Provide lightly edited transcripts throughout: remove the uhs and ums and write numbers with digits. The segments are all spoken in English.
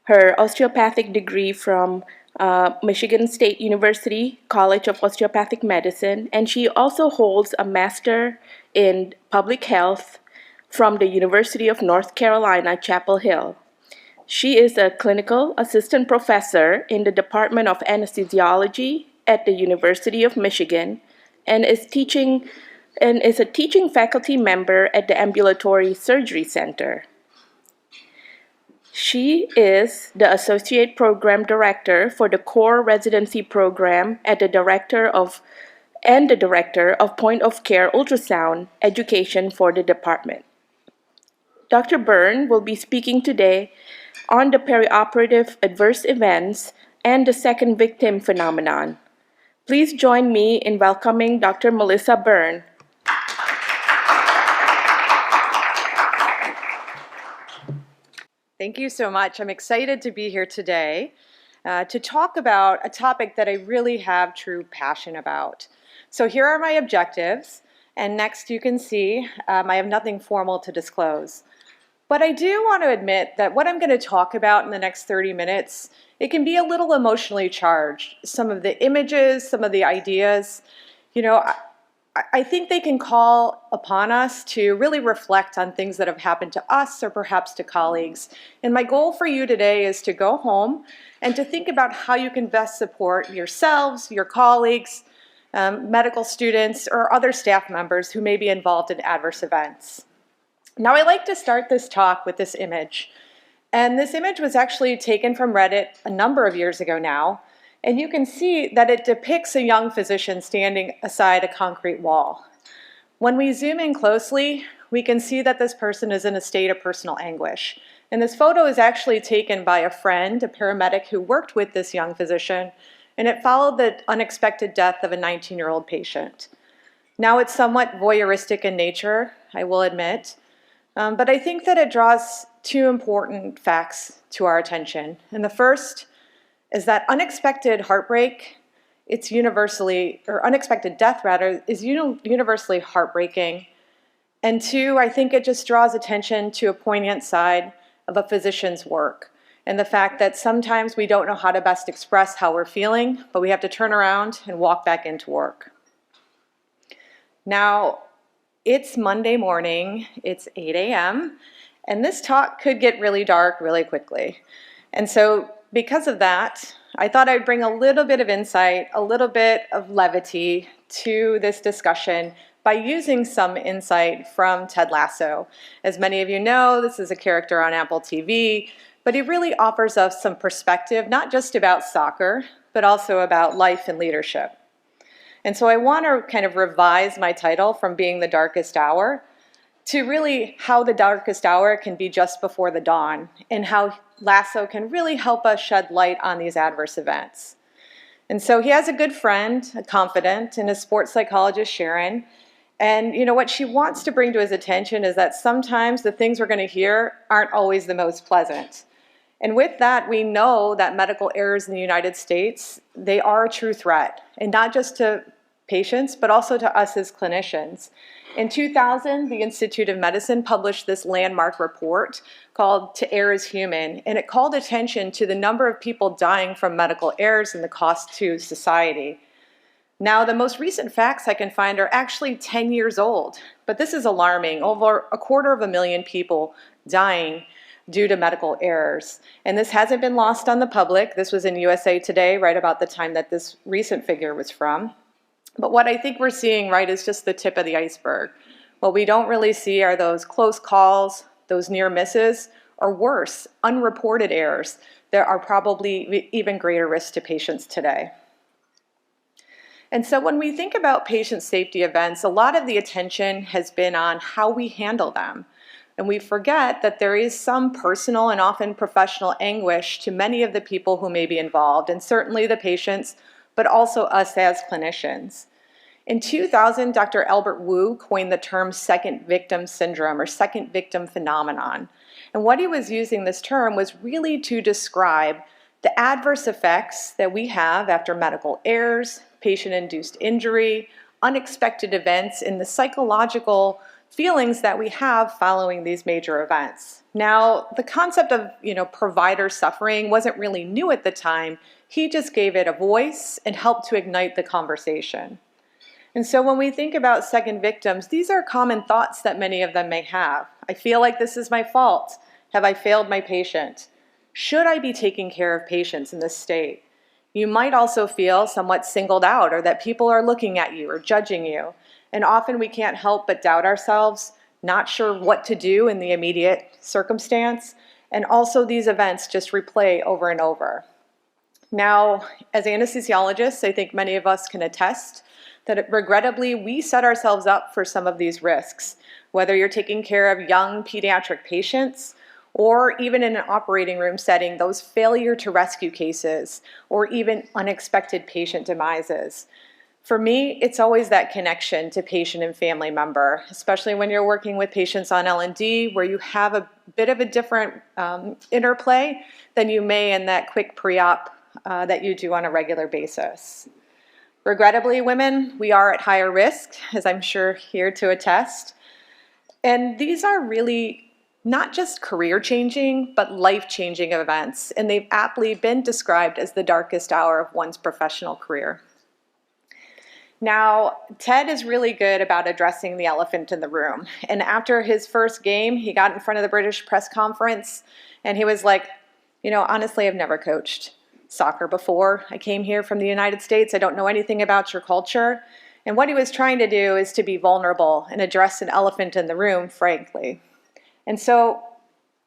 her osteopathic degree from Michigan State University College of Osteopathic Medicine, and she also holds a master in public health from the University of North Carolina, Chapel Hill. She is a clinical assistant professor in the Department of Anesthesiology at the University of Michigan and is a teaching faculty member at the Ambulatory Surgery Center. She is the Associate Program Director for the Core Residency Program at the Director of Point of Care Ultrasound Education for the department. Dr. Byrne will be speaking today on the perioperative adverse events and the second victim phenomenon. Please join me in welcoming Dr. Melissa Byrne. Thank you so much. I'm excited to be here today to talk about a topic that I really have true passion about. So here are my objectives, and next you can see I have nothing formal to disclose. But I do want to admit that what I'm going to talk about in the next 30 minutes, it can be a little emotionally charged. Some of the images, some of the ideas, I think they can call upon us to really reflect on things that have happened to us or perhaps to colleagues. And my goal for you today is to go home and to think about how you can best support yourselves, your colleagues, medical students, or other staff members who may be involved in adverse events. Now, I like to start this talk with this image. And this image was actually taken from Reddit a number of years ago now. And you can see that it depicts a young physician standing aside a concrete wall. When we zoom in closely, we can see that this person is in a state of personal anguish. And this photo is actually taken by a friend, a paramedic who worked with this young physician, and it followed the unexpected death of a 19-year-old patient. Now, it's somewhat voyeuristic in nature, I will admit, but I think that it draws two important facts to our attention. And the first is that unexpected heartbreak, unexpected death rather, is universally heartbreaking. And two, I think it just draws attention to a poignant side of a physician's work and the fact that sometimes we don't know how to best express how we're feeling, but we have to turn around and walk back into work. Now, it's Monday morning, it's 8 a.m., and this talk could get really dark really quickly. And so because of that, I thought I'd bring a little bit of insight, a little bit of levity to this discussion by using some insight from Ted Lasso. As many of you know, this is a character on Apple TV, but he really offers us some perspective, not just about soccer, but also about life and leadership. And so I want to kind of revise my title from being the darkest hour to really how the darkest hour can be just before the dawn, and how Lasso can really help us shed light on these adverse events. And so he has a good friend, a confidant, and a sports psychologist, Sharon. And what she wants to bring to his attention is that sometimes the things we're going to hear aren't always the most pleasant. And with that, we know that medical errors in the United States, they are a true threat, and not just to patients, but also to us as clinicians. In 2000, the Institute of Medicine published this landmark report called To Err is Human, and it called attention to the number of people dying from medical errors and the cost to society. Now, the most recent facts I can find are actually 10 years old, but this is alarming. Over 250,000 people dying due to medical errors. And this hasn't been lost on the public. This was in USA Today, right about the time that this recent figure was from. But what I think we're seeing, right, is just the tip of the iceberg. What we don't really see are those close calls, those near misses, or worse, unreported errors that are probably even greater risk to patients today. And so when we think about patient safety events, a lot of the attention has been on how we handle them. And we forget that there is some personal and often professional anguish to many of the people who may be involved, and certainly the patients, but also us as clinicians. In 2000, Dr. Albert Wu coined the term second victim syndrome or second victim phenomenon. And what he was using this term was really to describe the adverse effects that we have after medical errors, patient-induced injury, unexpected events, and the psychological feelings that we have following these major events. Now, the concept of, provider suffering wasn't really new at the time. He just gave it a voice and helped to ignite the conversation. And so when we think about second victims, these are common thoughts that many of them may have. I feel like this is my fault. Have I failed my patient? Should I be taking care of patients in this state? You might also feel somewhat singled out, or that people are looking at you or judging you. And often we can't help but doubt ourselves, not sure what to do in the immediate circumstance. And also these events just replay over and over. Now, as anesthesiologists, I think many of us can attest that regrettably we set ourselves up for some of these risks, whether you're taking care of young pediatric patients or even in an operating room setting, those failure to rescue cases or even unexpected patient demises. For me, it's always that connection to patient and family member, especially when you're working with patients on L&D where you have a bit of a different interplay than you may in that quick pre-op that you do on a regular basis. Regrettably, women, we are at higher risk, as I'm sure here to attest. And these are really not just career-changing, but life-changing events, and they've aptly been described as the darkest hour of one's professional career. Now, Ted is really good about addressing the elephant in the room. And after his first game, he got in front of the British press conference, and he was like, honestly, I've never coached soccer before. I came here from the United States. I don't know anything about your culture. And what he was trying to do is to be vulnerable and address an elephant in the room, frankly. And so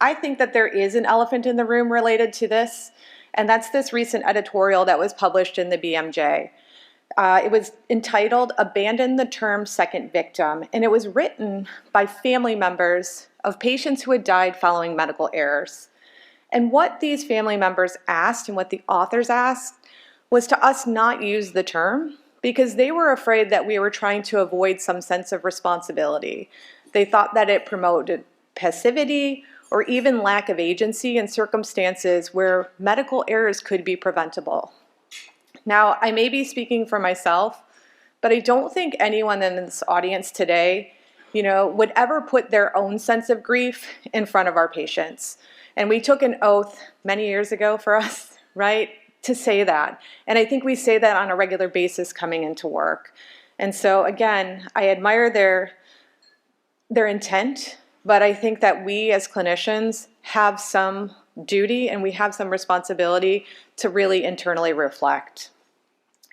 I think that there is an elephant in the room related to this, and that's this recent editorial that was published in the BMJ. It was entitled "Abandon the Term Second Victim," and it was written by family members of patients who had died following medical errors. And what these family members asked and what the authors asked was to us not use the term because they were afraid that we were trying to avoid some sense of responsibility. They thought that it promoted passivity or even lack of agency in circumstances where medical errors could be preventable. Now, I may be speaking for myself, but I don't think anyone in this audience today, would ever put their own sense of grief in front of our patients. And we took an oath many years ago for us, right, to say that. And I think we say that on a regular basis coming into work. And so again, I admire their intent, but I think that we as clinicians have some duty and we have some responsibility to really internally reflect.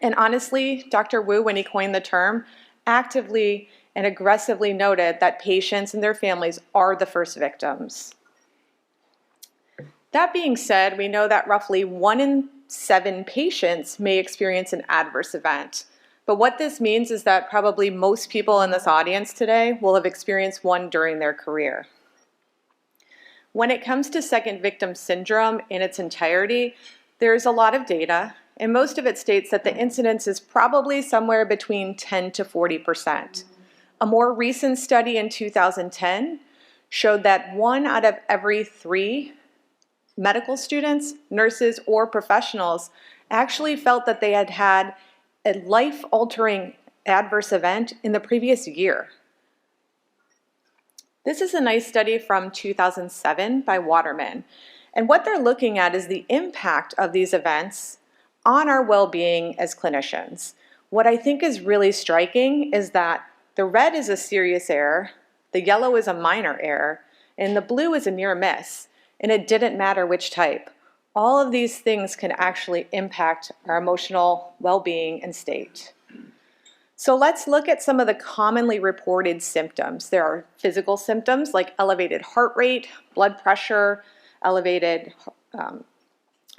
And honestly, Dr. Wu, when he coined the term, actively and aggressively noted that patients and their families are the first victims. That being said, we know that roughly 1 in 7 patients may experience an adverse event. But what this means is that probably most people in this audience today will have experienced one during their career. When it comes to second victim syndrome in its entirety, there's a lot of data, and most of it states that the incidence is probably somewhere between 10 to 40%. A more recent study in 2010 showed that 1 out of every 3 medical students, nurses, or professionals actually felt that they had had a life-altering adverse event in the previous year. This is a nice study from 2007 by Waterman. And what they're looking at is the impact of these events on our well-being as clinicians. What I think is really striking is that the red is a serious error, the yellow is a minor error, and the blue is a near miss. And it didn't matter which type. All of these things can actually impact our emotional well-being and state. So let's look at some of the commonly reported symptoms. There are physical symptoms like elevated heart rate, blood pressure, elevated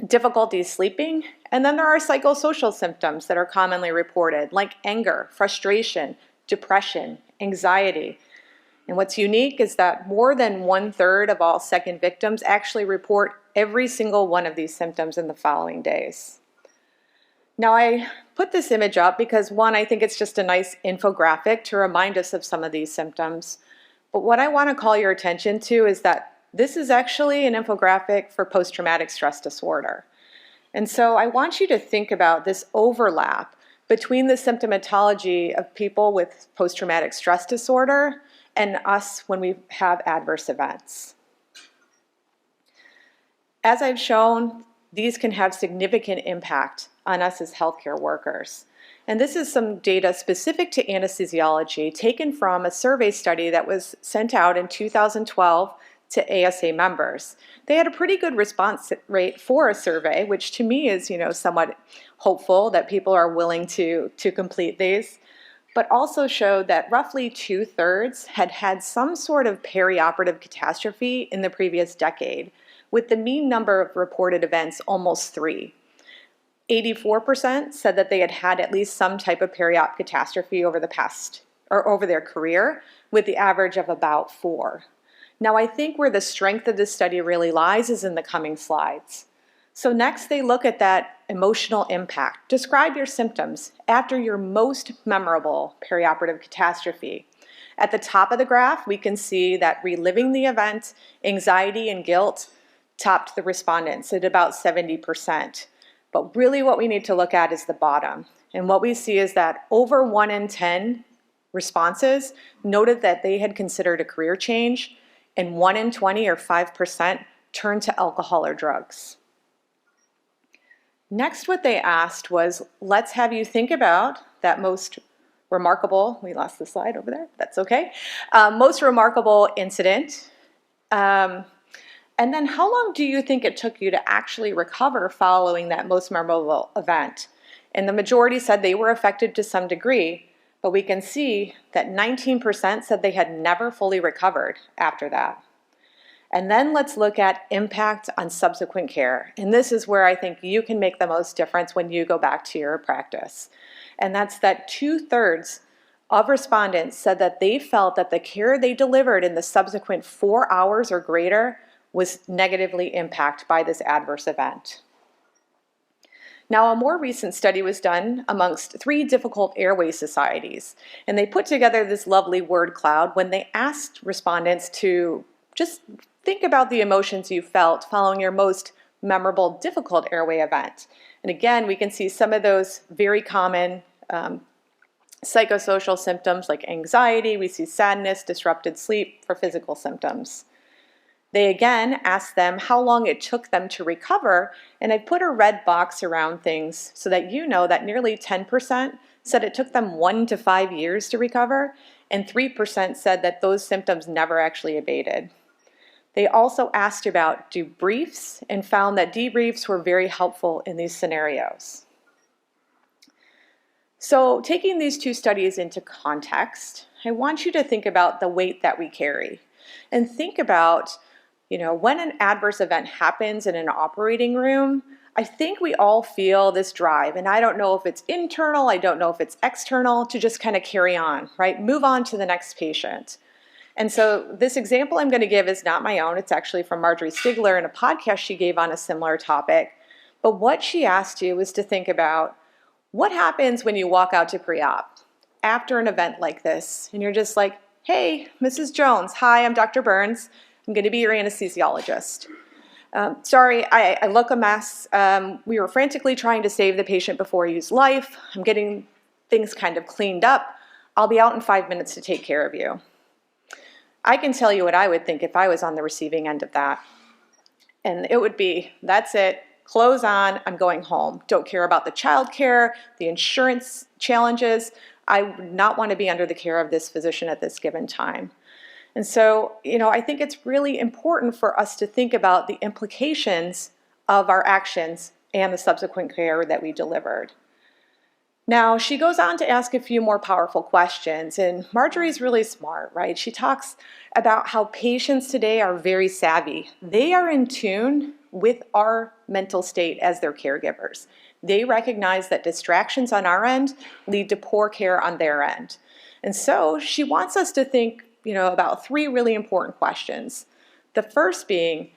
difficulty sleeping, and then there are psychosocial symptoms that are commonly reported like anger, frustration, depression, anxiety. And what's unique is that more than 1/3 of all second victims actually report every single one of these symptoms in the following days. Now I put this image up because one, I think it's just a nice infographic to remind us of some of these symptoms. But what I want to call your attention to is that this is actually an infographic for post-traumatic stress disorder. And so I want you to think about this overlap between the symptomatology of people with post-traumatic stress disorder and us when we have adverse events. As I've shown, these can have significant impact on us as healthcare workers. And this is some data specific to anesthesiology taken from a survey study that was sent out in 2012 to ASA members. They had a pretty good response rate for a survey, which to me is, somewhat hopeful that people are willing to complete these, but also showed that roughly 2/3 had had some sort of perioperative catastrophe in the previous decade, with the mean number of reported events almost 3. 84% said that they had had at least some type of periop catastrophe over their career, with the average of about 4. Now, I think where the strength of this study really lies is in the coming slides. So next, they look at that emotional impact. Describe your symptoms after your most memorable perioperative catastrophe. At the top of the graph, we can see that reliving the event, anxiety and guilt topped the respondents at about 70%. But really what we need to look at is the bottom. And what we see is that over 1 in 10 responses noted that they had considered a career change, and 1 in 20 or 5% turned to alcohol or drugs. Next, what they asked was, let's have you think about that most remarkable, we lost the slide over there, that's okay, most remarkable incident. And then how long do you think it took you to actually recover following that most memorable event? And the majority said they were affected to some degree, but we can see that 19% said they had never fully recovered after that. And then let's look at impact on subsequent care. And this is where I think you can make the most difference when you go back to your practice. And that's that 2/3 of respondents said that they felt that the care they delivered in the subsequent 4 hours or greater was negatively impacted by this adverse event. Now, a more recent study was done amongst 3 difficult airway societies, and they put together this lovely word cloud when they asked respondents to just think about the emotions you felt following your most memorable difficult airway event. And again, we can see some of those very common psychosocial symptoms like anxiety. We see sadness, disrupted sleep for physical symptoms. They again asked them how long it took them to recover, and I put a red box around things so that you know that nearly 10% said it took them 1 to 5 years to recover, and 3% said that those symptoms never actually abated. They also asked about debriefs and found that debriefs were very helpful in these scenarios. So taking these 2 studies into context, I want you to think about the weight that we carry and think about when an adverse event happens in an operating room, I think we all feel this drive, and I don't know if it's internal, I don't know if it's external, to just kind of carry on, right? Move on to the next patient. And so this example I'm going to give is not my own. It's actually from Marjorie Stigler in a podcast she gave on a similar topic. But what she asked you was to think about what happens when you walk out to pre-op after an event like this, and you're just like, hey, Mrs. Jones, hi, I'm Dr. Burns. I'm going to be your anesthesiologist. Sorry, I look a mess. We were frantically trying to save the patient before his life. I'm getting things kind of cleaned up. I'll be out in 5 minutes to take care of you. I can tell you what I would think if I was on the receiving end of that. And it would be, that's it, clothes on, I'm going home. Don't care about the childcare, the insurance challenges. I would not want to be under the care of this physician at this given time. And so, I think it's really important for us to think about the implications of our actions and the subsequent care that we delivered. Now, she goes on to ask a few more powerful questions, and Marjorie's really smart, right? She talks about how patients today are very savvy. They are in tune with our mental state as their caregivers. They recognize that distractions on our end lead to poor care on their end. And so she wants us to think about 3 really important questions. The first being,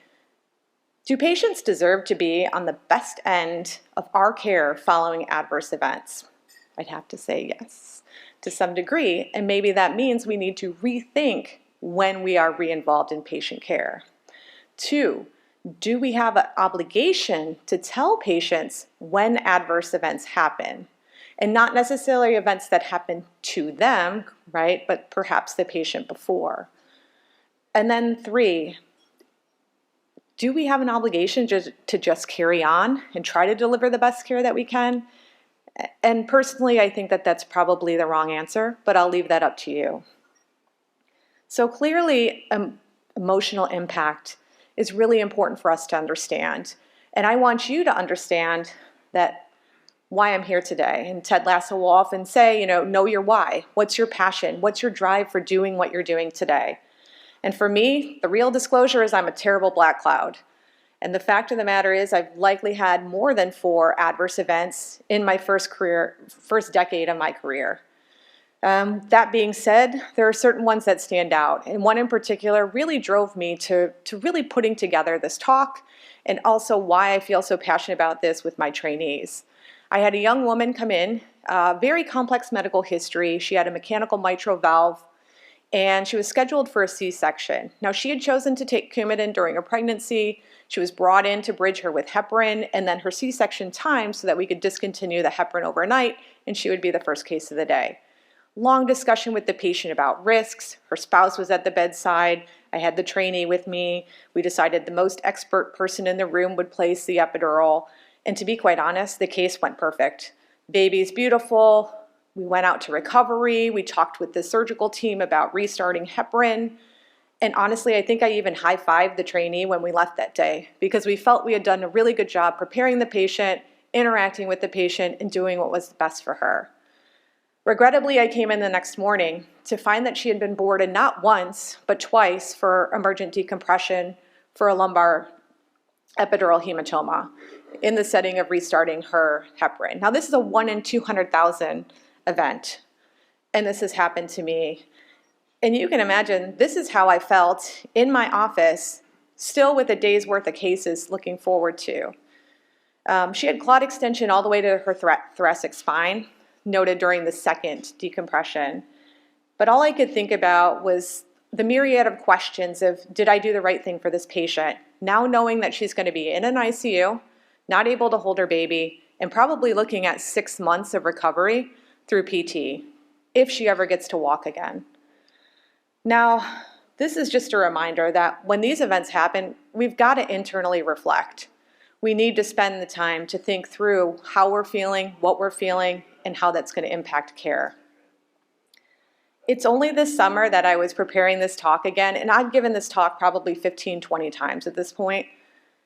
do patients deserve to be on the best end of our care following adverse events? I'd have to say yes, to some degree, and maybe that means we need to rethink when we are re-involved in patient care. 2, do we have an obligation to tell patients when adverse events happen? and not necessarily events that happen to them, right, but perhaps the patient before. And then 3, do we have an obligation to just carry on and try to deliver the best care that we can? And personally, I think that that's probably the wrong answer, but I'll leave that up to you. So clearly, emotional impact is really important for us to understand. And I want you to understand that why I'm here today. And Ted Lasso will often say, know your why. What's your passion? What's your drive for doing what you're doing today? And for me, the real disclosure is I'm a terrible black cloud. And the fact of the matter is I've likely had more than 4 adverse events in my first decade of my career. That being said, there are certain ones that stand out, and one in particular really drove me to really putting together this talk, and also why I feel so passionate about this with my trainees. I had a young woman come in, very complex medical history. She had a mechanical mitral valve, and she was scheduled for a C-section. Now, she had chosen to take Coumadin during her pregnancy. She was brought in to bridge her with heparin, and then her C-section time so that we could discontinue the heparin overnight, and she would be the first case of the day. Long discussion with the patient about risks. Her spouse was at the bedside. I had the trainee with me. We decided the most expert person in the room would place the epidural. And to be quite honest, the case went perfect. Baby's beautiful. We went out to recovery. We talked with the surgical team about restarting heparin. And honestly, I think I even high-fived the trainee when we left that day because we felt we had done a really good job preparing the patient, interacting with the patient, and doing what was best for her. Regrettably, I came in the next morning to find that she had been boarded not once, but twice for emergent decompression for a lumbar epidural hematoma in the setting of restarting her heparin. Now, this is a 1 in 200,000 event, and this has happened to me. And you can imagine, this is how I felt in my office, still with a day's worth of cases looking forward to. She had clot extension all the way to her thoracic spine, noted during the second decompression. But all I could think about was the myriad of questions of, did I do the right thing for this patient? Now knowing that she's going to be in an ICU, not able to hold her baby, and probably looking at 6 months of recovery through PT, if she ever gets to walk again. Now, this is just a reminder that when these events happen, we've got to internally reflect. We need to spend the time to think through how we're feeling, what we're feeling, and how that's going to impact care. It's only this summer that I was preparing this talk again, and I've given this talk probably 15, 20 times at this point,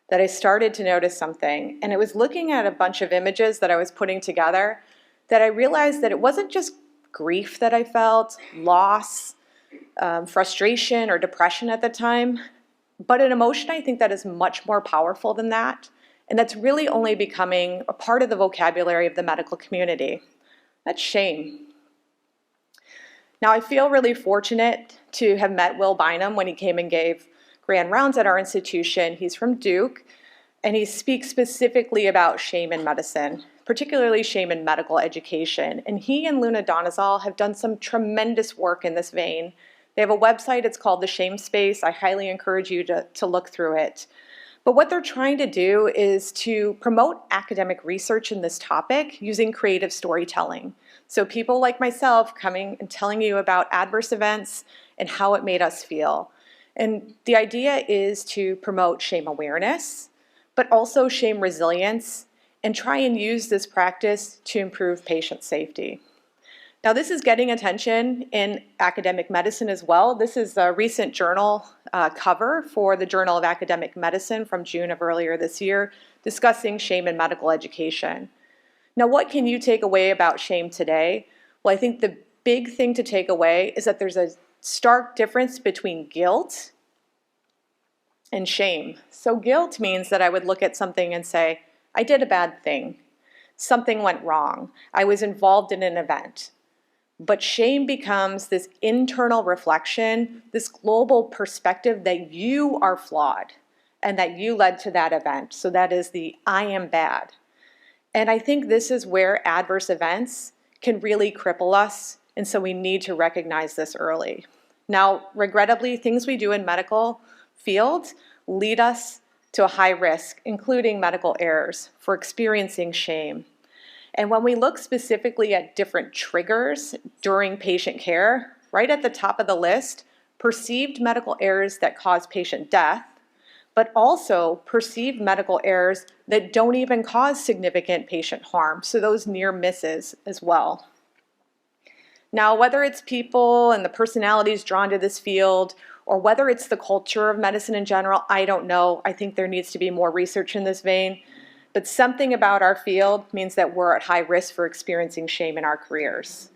that I started to notice something. And it was looking at a bunch of images that I was putting together that I realized that it wasn't just grief that I felt, loss, frustration, or depression at the time, but an emotion I think that is much more powerful than that, and that's really only becoming a part of the vocabulary of the medical community. That's shame. Now, I feel really fortunate to have met Will Bynum when he came and gave grand rounds at our institution. He's from Duke, and he speaks specifically about shame in medicine, particularly shame in medical education. And he and Luna Donizal have done some tremendous work in this vein. They have a website, it's called The Shame Space. I highly encourage you to look through it. But what they're trying to do is to promote academic research in this topic using creative storytelling. So people like myself coming and telling you about adverse events and how it made us feel. And the idea is to promote shame awareness, but also shame resilience, and try and use this practice to improve patient safety. Now, this is getting attention in academic medicine as well. This is a recent journal cover for the Journal of Academic Medicine from June of earlier this year, discussing shame in medical education. Now, what can you take away about shame today? Well, I think the big thing to take away is that there's a stark difference between guilt and shame. So guilt means that I would look at something and say, I did a bad thing. Something went wrong. I was involved in an event. But shame becomes this internal reflection, this global perspective that you are flawed and that you led to that event. So that is the I am bad. And I think this is where adverse events can really cripple us. And so we need to recognize this early. Now, regrettably, things we do in medical fields lead us to a high risk, including medical errors, for experiencing shame. And when we look specifically at different triggers during patient care, right at the top of the list, perceived medical errors that cause patient death, but also perceived medical errors that don't even cause significant patient harm. So those near misses as well. Now, whether it's people and the personalities drawn to this field, or whether it's the culture of medicine in general, I don't know. I think there needs to be more research in this vein. But something about our field means that we're at high risk for experiencing shame in our careers.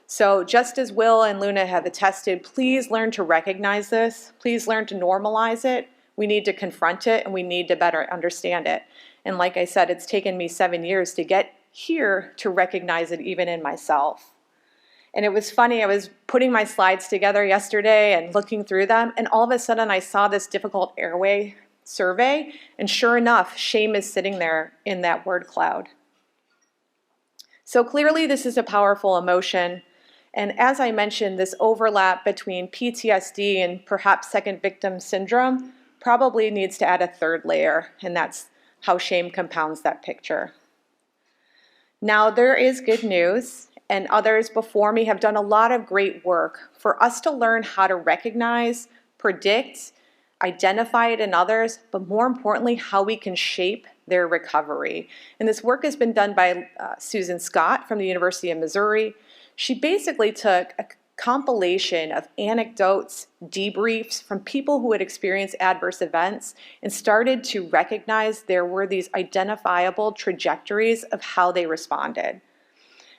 So just as Will and Luna have attested, please learn to recognize this. Please learn to normalize it. We need to confront it, and we need to better understand it. And like I said, it's taken me 7 years to get here to recognize it even in myself. And it was funny, I was putting my slides together yesterday and looking through them, and all of a sudden I saw this difficult airway survey, and sure enough, shame is sitting there in that word cloud. So clearly this is a powerful emotion, and as I mentioned, this overlap between PTSD and perhaps second victim syndrome probably needs to add a third layer, and that's how shame compounds that picture. Now, there is good news, and others before me have done a lot of great work for us to learn how to recognize, predict, identify it in others, but more importantly, how we can shape their recovery. And this work has been done by Susan Scott from the University of Missouri. She basically took a compilation of anecdotes, debriefs from people who had experienced adverse events and started to recognize there were these identifiable trajectories of how they responded.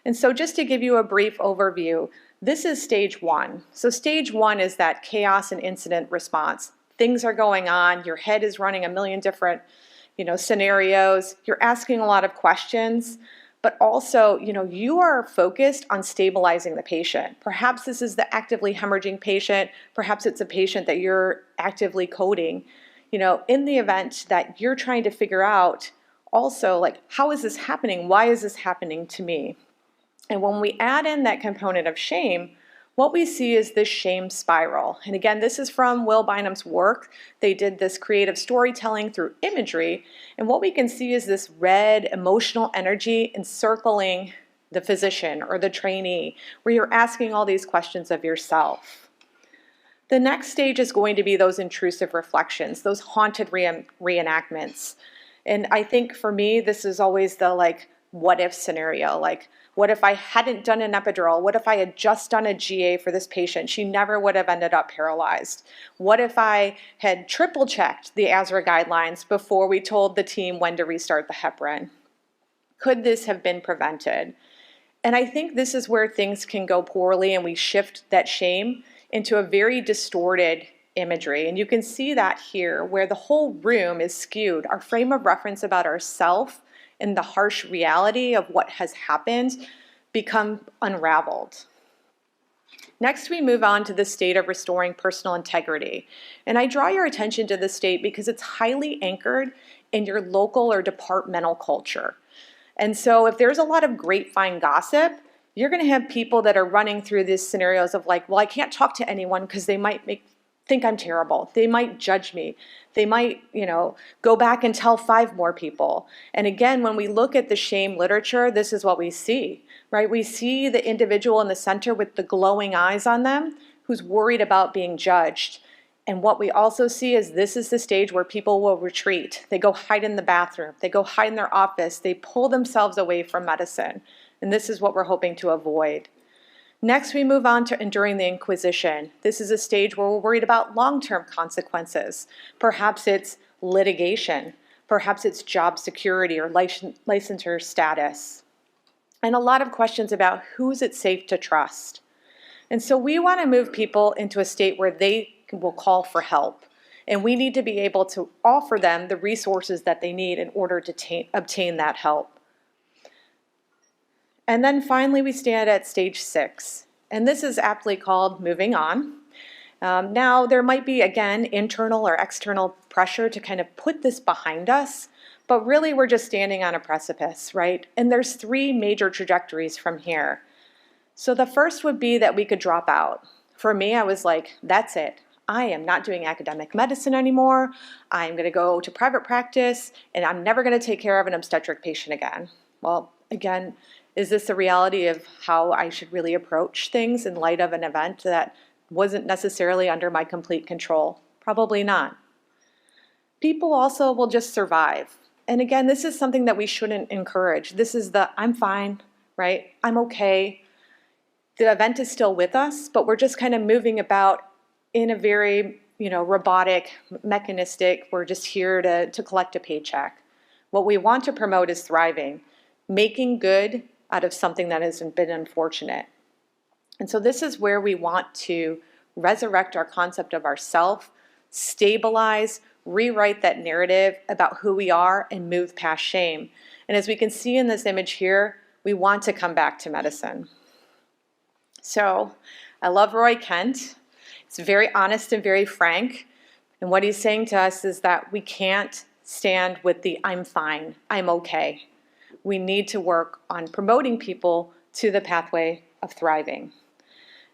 And so just to give you a brief overview, this is stage one. So stage one is that chaos and incident response. Things are going on, your head is running a million different scenarios, you're asking a lot of questions, but also, you are focused on stabilizing the patient. Perhaps this is the actively hemorrhaging patient. Perhaps it's a patient that you're actively coding. In the event that you're trying to figure out also, like, how is this happening? Why is this happening to me? And when we add in that component of shame, what we see is this shame spiral. And again, this is from Will Bynum's work. They did this creative storytelling through imagery. And what we can see is this red emotional energy encircling the physician or the trainee, where you're asking all these questions of yourself. The next stage is going to be those intrusive reflections, those haunted reenactments. And I think for me, this is always the what if scenario. What if I hadn't done an epidural? What if I had just done a GA for this patient? She never would have ended up paralyzed. What if I had triple checked the ASRA guidelines before we told the team when to restart the heparin? Could this have been prevented? And I think this is where things can go poorly, and we shift that shame into a very distorted imagery. And you can see that here where the whole room is skewed. Our frame of reference about ourself and the harsh reality of what has happened become unraveled. Next, we move on to the state of restoring personal integrity. And I draw your attention to this state because it's highly anchored in your local or departmental culture. And so if there's a lot of grapevine gossip, you're going to have people that are running through these scenarios of well, I can't talk to anyone because they might think I'm terrible. They might judge me. They might, go back and tell 5 more people. And again, when we look at the shame literature, this is what we see, right? We see the individual in the center with the glowing eyes on them who's worried about being judged. And what we also see is this is the stage where people will retreat. They go hide in the bathroom. They go hide in their office. They pull themselves away from medicine. And this is what we're hoping to avoid. Next, we move on to enduring the Inquisition. This is a stage where we're worried about long-term consequences. Perhaps it's litigation. Perhaps it's job security or licensure status. And a lot of questions about who's it safe to trust. And so we want to move people into a state where they will call for help. And we need to be able to offer them the resources that they need in order to obtain that help. And then finally, we stand at stage 6. And this is aptly called moving on. Now, there might be, again, internal or external pressure to kind of put this behind us. But really, we're just standing on a precipice, right? And there's 3 major trajectories from here. So the first would be that we could drop out. For me, I was like, that's it. I am not doing academic medicine anymore. I'm going to go to private practice, and I'm never going to take care of an obstetric patient again. Well, again, is this a reality of how I should really approach things in light of an event that wasn't necessarily under my complete control? Probably not. People also will just survive. And again, this is something that we shouldn't encourage. This is the I'm fine, right? I'm okay. The event is still with us, but we're just kind of moving about in a very, robotic, mechanistic, we're just here to collect a paycheck. What we want to promote is thriving, making good out of something that has been unfortunate. And so this is where we want to resurrect our concept of ourself, stabilize, rewrite that narrative about who we are, and move past shame. And as we can see in this image here, we want to come back to medicine. So I love Roy Kent. It's very honest and very frank. And what he's saying to us is that we can't stand with the I'm fine, I'm okay. We need to work on promoting people to the pathway of thriving.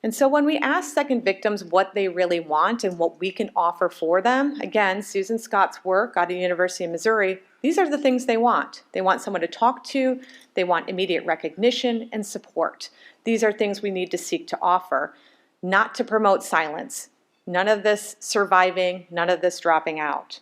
And so when we ask second victims what they really want and what we can offer for them, again, Susan Scott's work out of the University of Missouri, these are the things they want. They want someone to talk to, they want immediate recognition and support. These are things we need to seek to offer, not to promote silence. None of this surviving, none of this dropping out.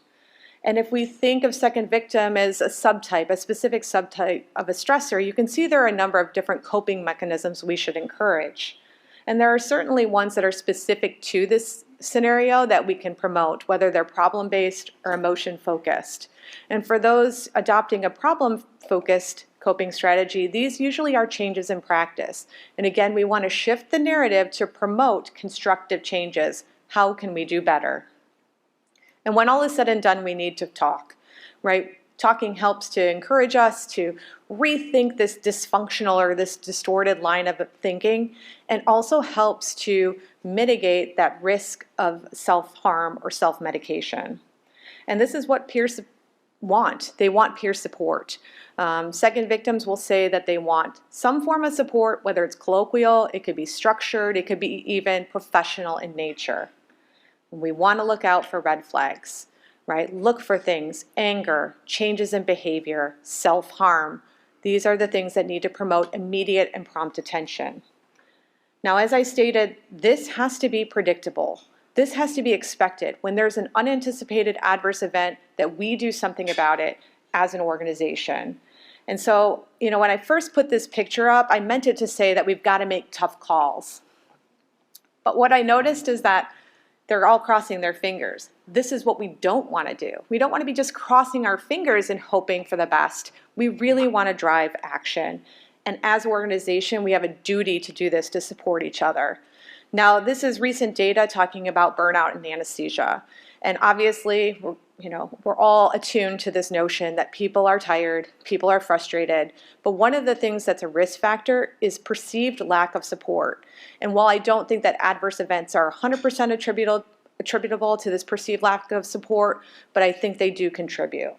And if we think of second victim as a subtype, a specific subtype of a stressor, you can see there are a number of different coping mechanisms we should encourage. And there are certainly ones that are specific to this scenario that we can promote, whether they're problem-based or emotion-focused. And for those adopting a problem-focused coping strategy, these usually are changes in practice. And again, we want to shift the narrative to promote constructive changes. How can we do better? And when all is said and done, we need to talk, right? Talking helps to encourage us to rethink this dysfunctional or this distorted line of thinking, and also helps to mitigate that risk of self-harm or self-medication. And this is what peers want. They want peer support. Second victims will say that they want some form of support, whether it's colloquial, it could be structured, it could be even professional in nature. We want to look out for red flags, right? Look for things, anger, changes in behavior, self-harm. These are the things that need to promote immediate and prompt attention. Now, as I stated, this has to be predictable. This has to be expected. When there's an unanticipated adverse event, that we do something about it as an organization. And so, when I first put this picture up, I meant it to say that we've got to make tough calls. But what I noticed is that they're all crossing their fingers. This is what we don't want to do. We don't want to be just crossing our fingers and hoping for the best. We really want to drive action. And as an organization, we have a duty to do this to support each other. Now, this is recent data talking about burnout and anesthesia. And obviously, we're all attuned to this notion that people are tired, people are frustrated. But one of the things that's a risk factor is perceived lack of support. And while I don't think that adverse events are 100% attributable to this perceived lack of support, but I think they do contribute.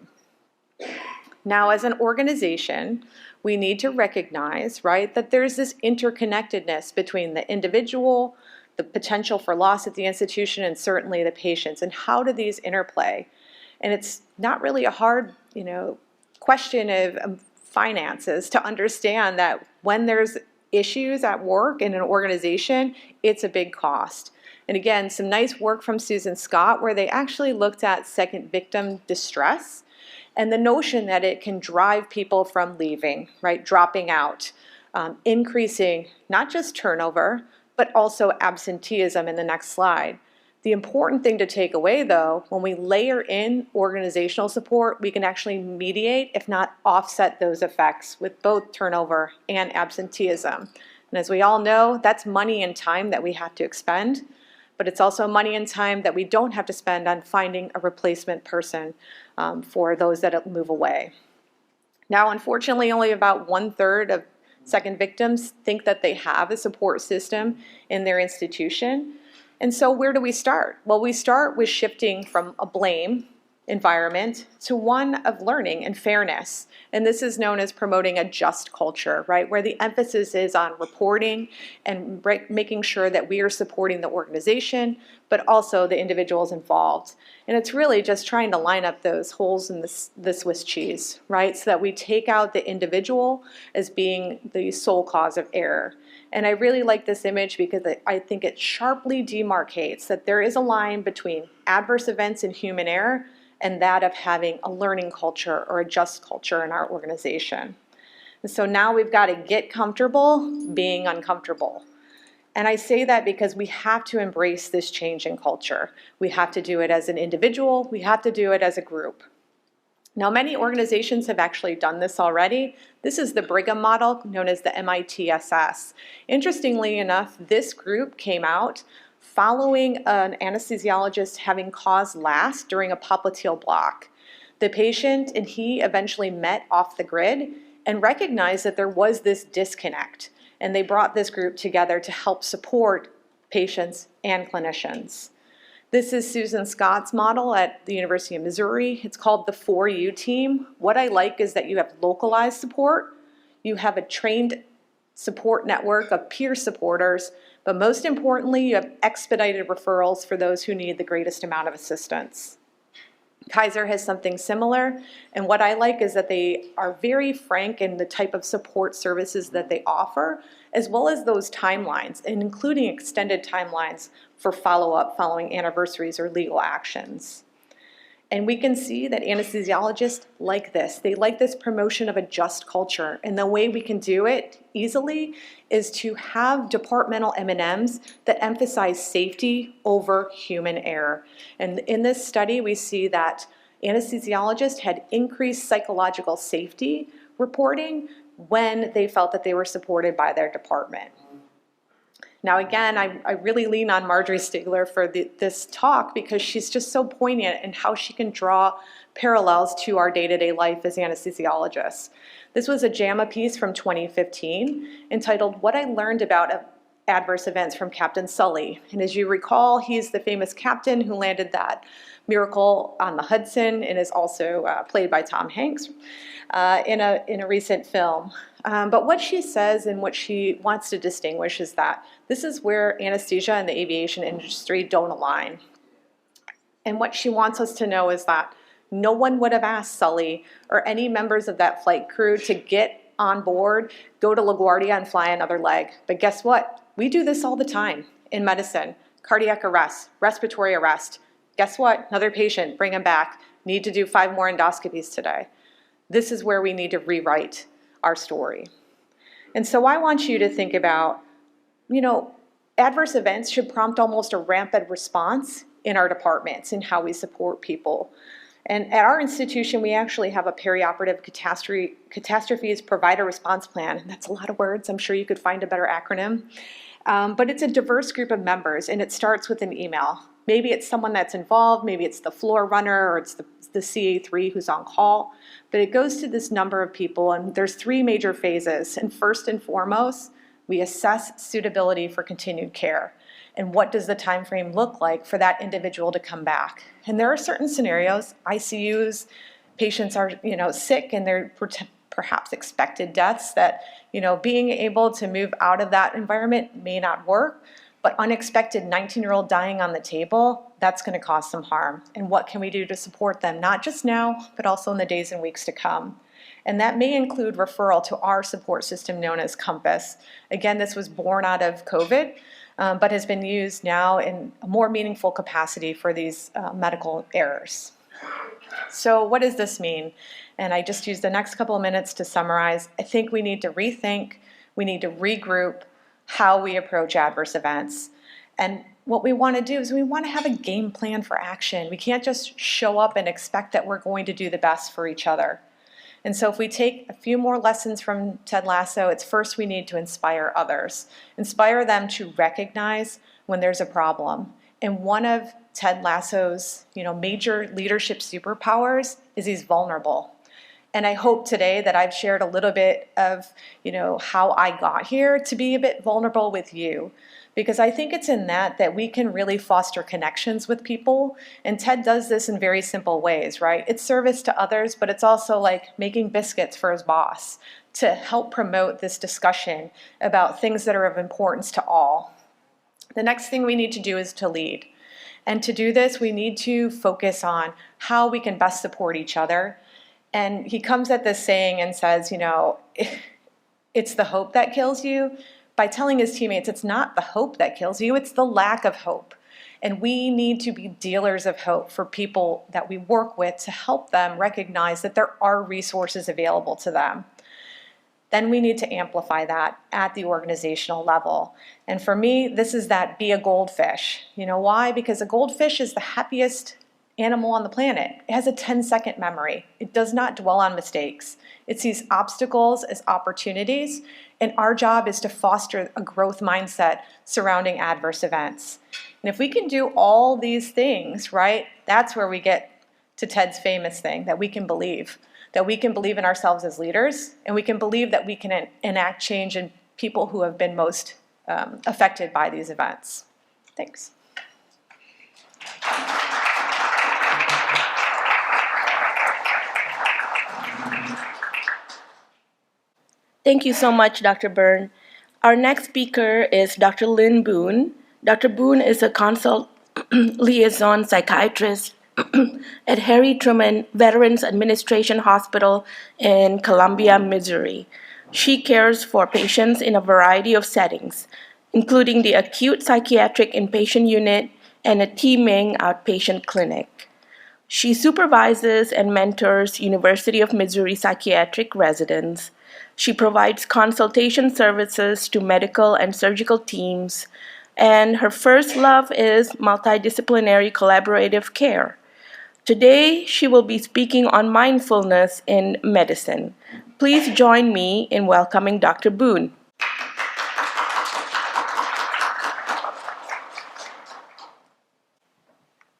Now, as an organization, we need to recognize, right, that there's this interconnectedness between the individual, the potential for loss at the institution, and certainly the patients. And how do these interplay? And it's not really a hard, question of finances to understand that when there's issues at work in an organization, it's a big cost. And again, some nice work from Susan Scott where they actually looked at second victim distress and the notion that it can drive people from leaving, right, dropping out, increasing not just turnover, but also absenteeism in the next slide. The important thing to take away, though, when we layer in organizational support, we can actually mediate, if not offset those effects with both turnover and absenteeism. And as we all know, that's money and time that we have to expend, but it's also money and time that we don't have to spend on finding a replacement person for those that move away. Now, unfortunately, only about 1/3 of second victims think that they have a support system in their institution. And so where do we start? Well, we start with shifting from a blame environment to one of learning and fairness. And this is known as promoting a just culture, right? Where the emphasis is on reporting and making sure that we are supporting the organization, but also the individuals involved. And it's really just trying to line up those holes in the Swiss cheese, right? So that we take out the individual as being the sole cause of error. And I really like this image because I think it sharply demarcates that there is a line between adverse events and human error and that of having a learning culture or a just culture in our organization. And so now we've got to get comfortable being uncomfortable. And I say that because we have to embrace this change in culture. We have to do it as an individual, we have to do it as a group. Now, many organizations have actually done this already. This is the Brigham model, known as the MITSS. Interestingly enough, this group came out following an anesthesiologist having cause last during a popliteal block. The patient and he eventually met off the grid and recognized that there was this disconnect, and they brought this group together to help support patients and clinicians. This is Susan Scott's model at the University of Missouri. It's called the 4U team. What I like is that you have localized support, you have a trained support network of peer supporters, but most importantly, you have expedited referrals for those who need the greatest amount of assistance. Kaiser has something similar, and what I like is that they are very frank in the type of support services that they offer, as well as those timelines, and including extended timelines for follow-up following anniversaries or legal actions. And we can see that anesthesiologists like this. They like this promotion of a just culture. And the way we can do it easily is to have departmental M&Ms that emphasize safety over human error. And in this study, we see that anesthesiologists had increased psychological safety reporting when they felt that they were supported by their department. Now again, I really lean on Marjorie Stigler for this talk because she's just so poignant in how she can draw parallels to our day-to-day life as anesthesiologists. This was a JAMA piece from 2015 entitled What I Learned About Adverse Events from Captain Sully. And as you recall, he's the famous captain who landed that Miracle on the Hudson and is also played by Tom Hanks in a recent film. But what she says and what she wants to distinguish is that this is where anesthesia and the aviation industry don't align. And what she wants us to know is that no one would have asked Sully or any members of that flight crew to get on board, go to LaGuardia and fly another leg. But guess what? We do this all the time in medicine. Cardiac arrest, respiratory arrest. Guess what? Another patient, bring him back. Need to do 5 more endoscopies today. This is where we need to rewrite our story. And so I want you to think about, adverse events should prompt almost a rampant response in our departments in how we support people. And at our institution, we actually have a perioperative catastrophes provider response plan. And that's a lot of words. I'm sure you could find a better acronym. But it's a diverse group of members, and it starts with an email. Maybe it's someone that's involved, maybe it's the floor runner, or it's the CA3 who's on call. But it goes to this number of people, and there's 3 major phases. And first and foremost, we assess suitability for continued care. And what does the time frame look like for that individual to come back? And there are certain scenarios, ICUs, patients are sick and they're perhaps expected deaths that being able to move out of that environment may not work, but unexpected 19-year-old dying on the table, that's going to cause some harm. And what can we do to support them, not just now, but also in the days and weeks to come? And that may include referral to our support system known as Compass. Again, this was born out of COVID, but has been used now in a more meaningful capacity for these medical errors. So what does this mean? And I just use the next couple of minutes to summarize. I think we need to rethink, we need to regroup how we approach adverse events. And what we want to do is we want to have a game plan for action. We can't just show up and expect that we're going to do the best for each other. And so if we take a few more lessons from Ted Lasso, it's first we need to inspire others. Inspire them to recognize when there's a problem. And one of Ted Lasso's major leadership superpowers is he's vulnerable. And I hope today that I've shared a little bit of how I got here to be a bit vulnerable with you. because I think it's in that we can really foster connections with people. And TED does this in very simple ways, right? It's service to others, but it's also like making biscuits for his boss to help promote this discussion about things that are of importance to all. The next thing we need to do is to lead. And to do this, we need to focus on how we can best support each other. And he comes at this saying and says, it's the hope that kills you. By telling his teammates, it's not the hope that kills you, it's the lack of hope. And we need to be dealers of hope for people that we work with to help them recognize that there are resources available to them. Then we need to amplify that at the organizational level. And for me, this is that be a goldfish. You know why? Because a goldfish is the happiest animal on the planet. It has a 10-second memory. It does not dwell on mistakes. It sees obstacles as opportunities, and our job is to foster a growth mindset surrounding adverse events. And if we can do all these things, right, that's where we get to Ted's famous thing, that we can believe in ourselves as leaders, and we can believe that we can enact change in people who have been most affected by these events. Thanks. Thank you so much, Dr. Byrne. Our next speaker is Dr. Lynn Boone. Dr. Boone is a consult liaison psychiatrist at Harry Truman Veterans Administration Hospital in Columbia, Missouri. She cares for patients in a variety of settings, including the acute psychiatric inpatient unit and a teeming outpatient clinic. She supervises and mentors University of Missouri psychiatric residents. She provides consultation services to medical and surgical teams, and her first love is multidisciplinary collaborative care. Today, she will be speaking on mindfulness in medicine. Please join me in welcoming Dr. Boone.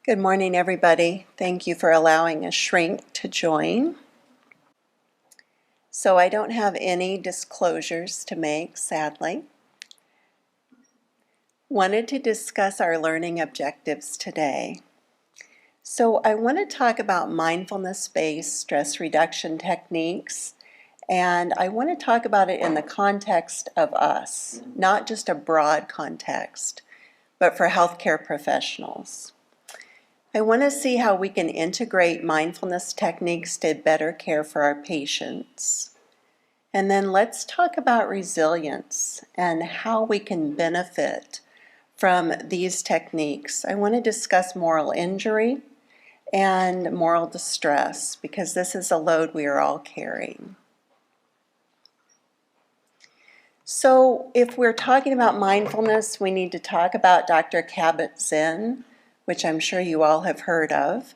Good morning, everybody. Thank you for allowing a shrink to join. So I don't have any disclosures to make, sadly. Wanted to discuss our learning objectives today. So I want to talk about mindfulness-based stress reduction techniques, and I want to talk about it in the context of us, not just a broad context, but for healthcare professionals. I want to see how we can integrate mindfulness techniques to better care for our patients. And then let's talk about resilience and how we can benefit from these techniques. I want to discuss moral injury and moral distress because this is a load we are all carrying. So if we're talking about mindfulness, we need to talk about Dr. Kabat-Zinn, which I'm sure you all have heard of.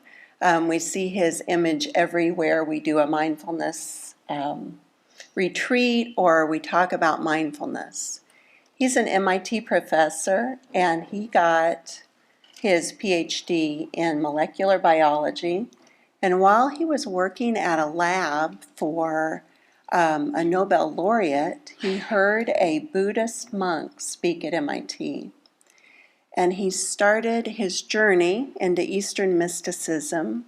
We see his image everywhere we do a mindfulness retreat or we talk about mindfulness. He's an MIT professor and he got his PhD in molecular biology. And while he was working at a lab for a Nobel laureate, he heard a Buddhist monk speak at MIT. And he started his journey into Eastern mysticism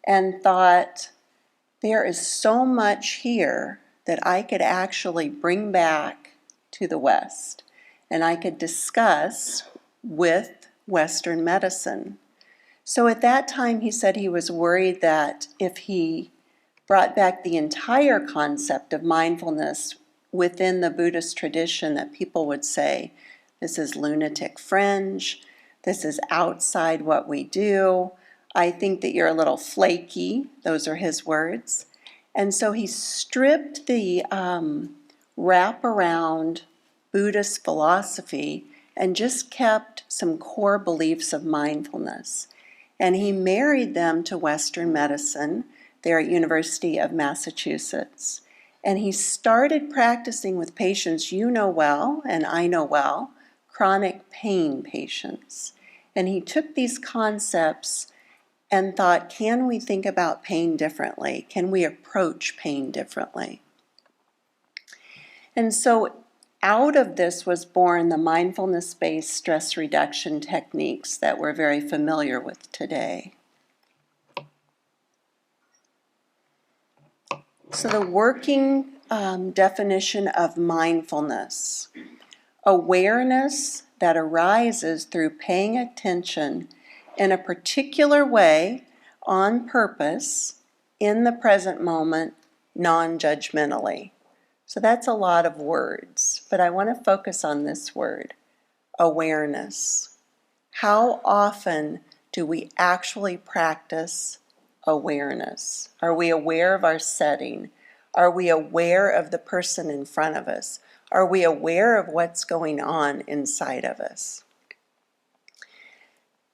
and thought, there is so much here that I could actually bring back to the West, and I could discuss with Western medicine. So at that time, he said he was worried that if he brought back the entire concept of mindfulness within the Buddhist tradition, that people would say, this is lunatic fringe, this is outside what we do, I think that you're a little flaky, those are his words. And so he stripped the wraparound Buddhist philosophy and just kept some core beliefs of mindfulness. And he married them to Western medicine there at University of Massachusetts. And he started practicing with patients you know well, and I know well, chronic pain patients. And he took these concepts and thought, can we think about pain differently? Can we approach pain differently? And so out of this was born the mindfulness-based stress reduction techniques that we're very familiar with today. So the working definition of mindfulness: awareness that arises through paying attention in a particular way, on purpose, in the present moment, non-judgmentally. So that's a lot of words, but I want to focus on this word, awareness. How often do we actually practice awareness? Are we aware of our setting? Are we aware of the person in front of us? Are we aware of what's going on inside of us?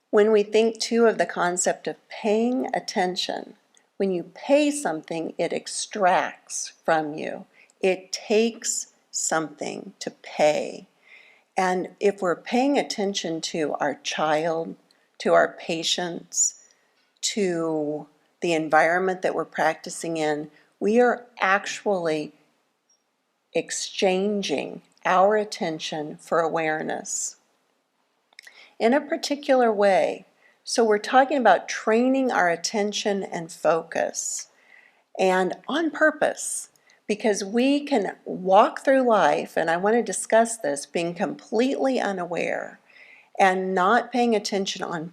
When we think too of the concept of paying attention, when you pay something, it extracts from you. It takes something to pay. And if we're paying attention to our child, to our patients, to the environment that we're practicing in, we are actually exchanging our attention for awareness in a particular way. So we're talking about training our attention and focus, and on purpose, because we can walk through life, and I want to discuss this, being completely unaware and not paying attention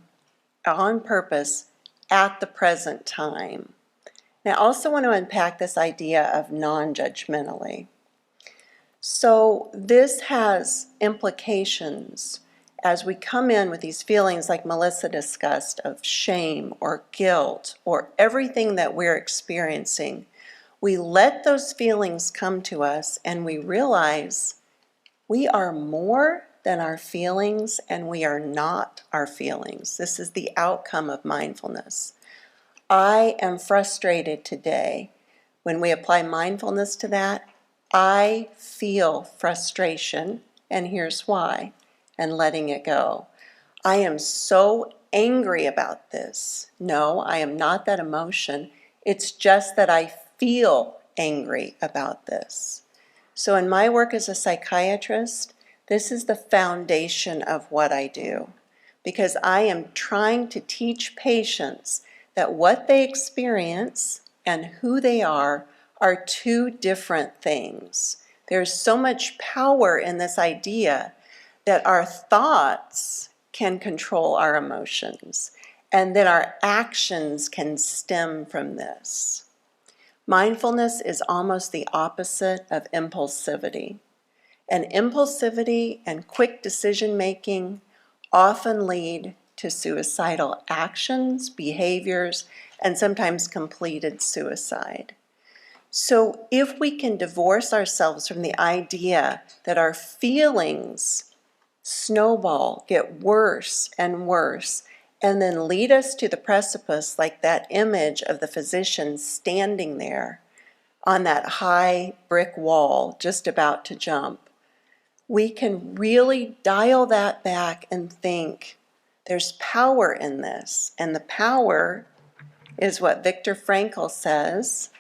on purpose at the present time. Now, I also want to unpack this idea of non-judgmentally. So this has implications as we come in with these feelings like Melissa discussed of shame or guilt or everything that we're experiencing. We let those feelings come to us and we realize we are more than our feelings and we are not our feelings. This is the outcome of mindfulness. I am frustrated today. When we apply mindfulness to that, I feel frustration, and here's why, and letting it go. I am so angry about this. No, I am not that emotion. It's just that I feel angry about this. So in my work as a psychiatrist, this is the foundation of what I do, because I am trying to teach patients that what they experience and who they are two different things. There's so much power in this idea that our thoughts can control our emotions and that our actions can stem from this. Mindfulness is almost the opposite of impulsivity. And impulsivity and quick decision-making often lead to suicidal actions, behaviors, and sometimes completed suicide. So if we can divorce ourselves from the idea that our feelings snowball, get worse and worse, and then lead us to the precipice, like that image of the physician standing there on that high brick wall just about to jump, we can really dial that back and think there's power in this. And the power is what Viktor Frankl says,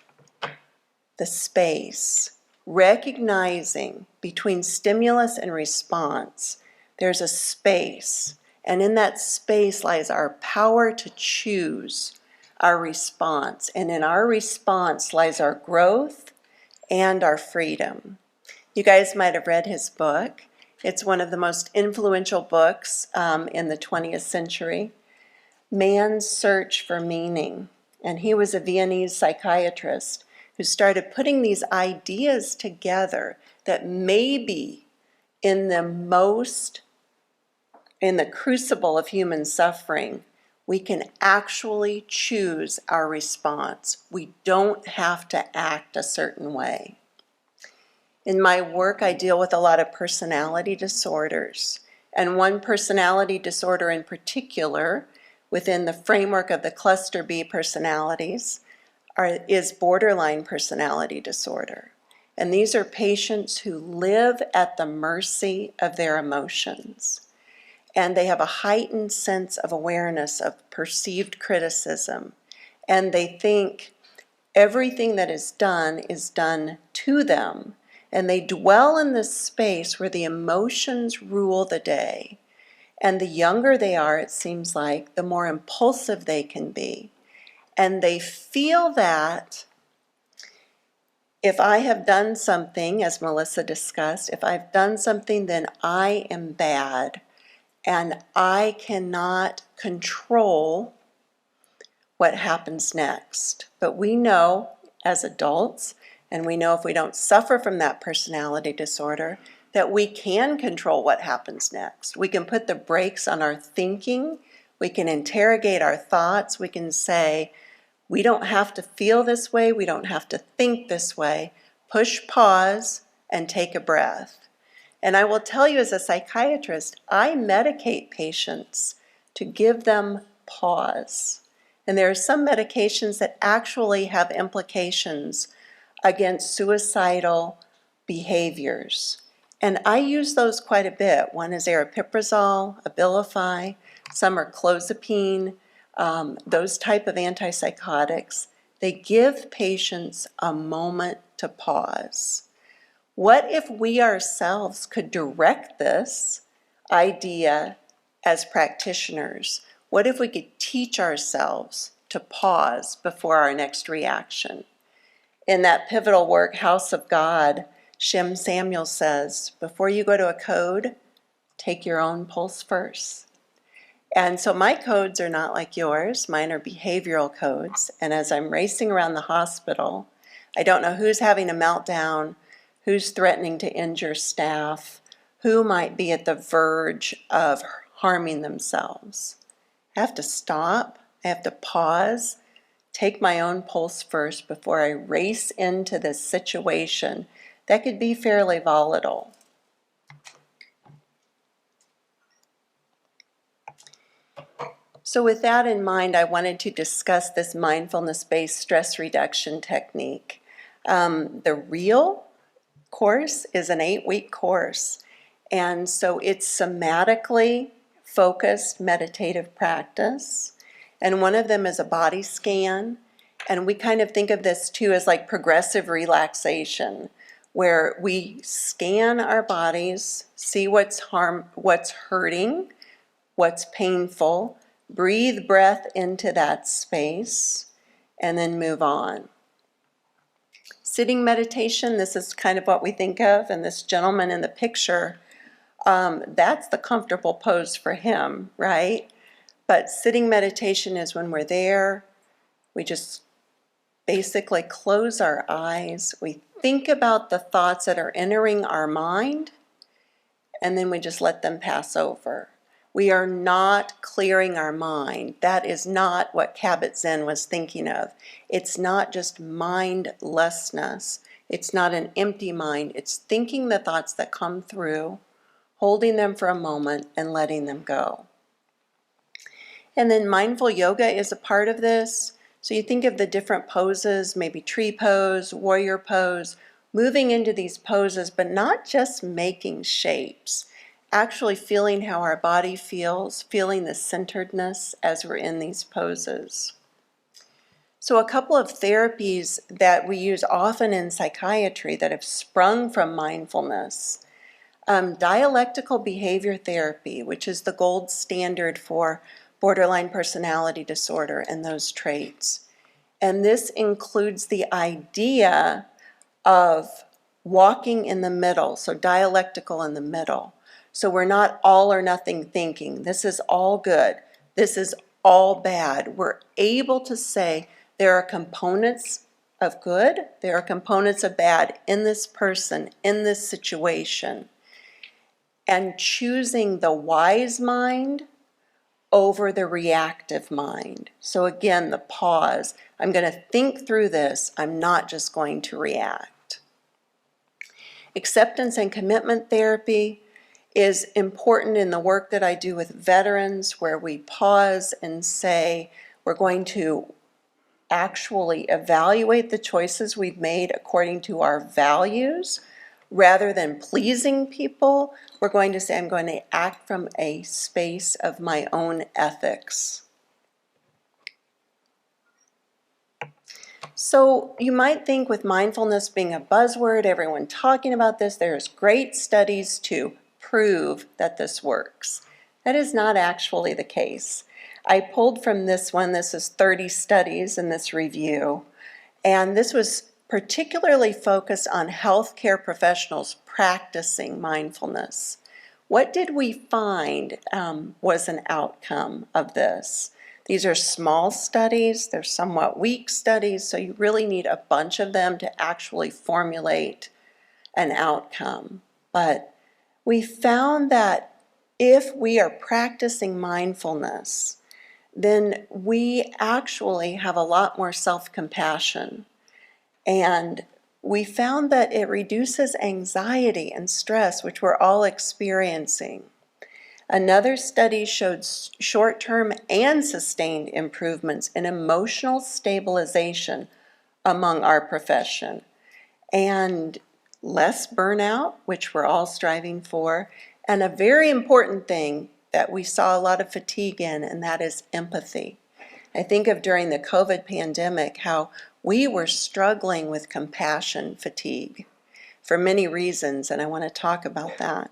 the space, recognizing between stimulus and response, there's a space. And in that space lies our power to choose our response. And in our response lies our growth and our freedom. You guys might have read his book. It's one of the most influential books in the 20th century, Man's Search for Meaning. And he was a Viennese psychiatrist who started putting these ideas together that maybe in the crucible of human suffering, we can actually choose our response. We don't have to act a certain way. In my work, I deal with a lot of personality disorders, and one personality disorder in particular, within the framework of the cluster B personalities, is borderline personality disorder. And these are patients who live at the mercy of their emotions. And they have a heightened sense of awareness of perceived criticism. And they think everything that is done to them. And they dwell in this space where the emotions rule the day. And the younger they are, it seems like, the more impulsive they can be. And they feel that if I have done something, as Melissa discussed, if I've done something, then I am bad. And I cannot control what happens next. But we know as adults, and we know if we don't suffer from that personality disorder, that we can control what happens next. We can put the brakes on our thinking. We can interrogate our thoughts. We can say, we don't have to feel this way. We don't have to think this way. Push pause and take a breath. And I will tell you as a psychiatrist, I medicate patients to give them pause. And there are some medications that actually have implications against suicidal behaviors. And I use those quite a bit. One is aripiprazole, Abilify, some are clozapine, those type of antipsychotics. They give patients a moment to pause. What if we ourselves could direct this idea as practitioners? What if we could teach ourselves to pause before our next reaction? In that pivotal work, House of God, Shem Samuel says, before you go to a code, take your own pulse first. And so my codes are not like yours. Mine are behavioral codes. And as I'm racing around the hospital, I don't know who's having a meltdown, who's threatening to injure staff, who might be at the verge of harming themselves. I have to stop, I have to pause, take my own pulse first before I race into this situation that could be fairly volatile. So with that in mind, I wanted to discuss this mindfulness-based stress reduction technique. The real course is an 8-week course, and so it's somatically focused meditative practice, and one of them is a body scan, and we kind of think of this too as like progressive relaxation, where we scan our bodies, see what's hurting, what's painful, breathe breath into that space, and then move on. Sitting meditation, this is kind of what we think of, and this gentleman in the picture, that's the comfortable pose for him, right? But sitting meditation is when we're there, we just basically close our eyes, we think about the thoughts that are entering our mind, and then we just let them pass over. We are not clearing our mind. That is not what Kabat-Zinn was thinking of. It's not just mindlessness. It's not an empty mind. It's thinking the thoughts that come through, holding them for a moment, and letting them go. And then mindful yoga is a part of this. So you think of the different poses, maybe tree pose, warrior pose, moving into these poses, but not just making shapes. Actually feeling how our body feels, feeling the centeredness as we're in these poses. So a couple of therapies that we use often in psychiatry that have sprung from mindfulness. Dialectical behavior therapy, which is the gold standard for borderline personality disorder and those traits. And this includes the idea of walking in the middle, so dialectical in the middle. So we're not all or nothing thinking, this is all good, this is all bad. We're able to say there are components of good, there are components of bad in this person, in this situation. And choosing the wise mind over the reactive mind. So again, the pause. I'm going to think through this, I'm not just going to react. Acceptance and commitment therapy is important in the work that I do with veterans, where we pause and say, we're going to actually evaluate the choices we've made according to our values. Rather than pleasing people, we're going to say, I'm going to act from a space of my own ethics. So you might think with mindfulness being a buzzword, everyone talking about this, there's great studies to prove that this works. That is not actually the case. I pulled from this one, this is 30 studies in this review, and this was particularly focused on healthcare professionals practicing mindfulness. What did we find was an outcome of this? These are small studies, they're somewhat weak studies, so you really need a bunch of them to actually formulate an outcome. But we found that if we are practicing mindfulness, then we actually have a lot more self-compassion. And we found that it reduces anxiety and stress, which we're all experiencing. Another study showed short-term and sustained improvements in emotional stabilization among our profession, and less burnout, which we're all striving for, and a very important thing that we saw a lot of fatigue in, and that is empathy. I think of during the COVID pandemic how we were struggling with compassion fatigue for many reasons, and I want to talk about that.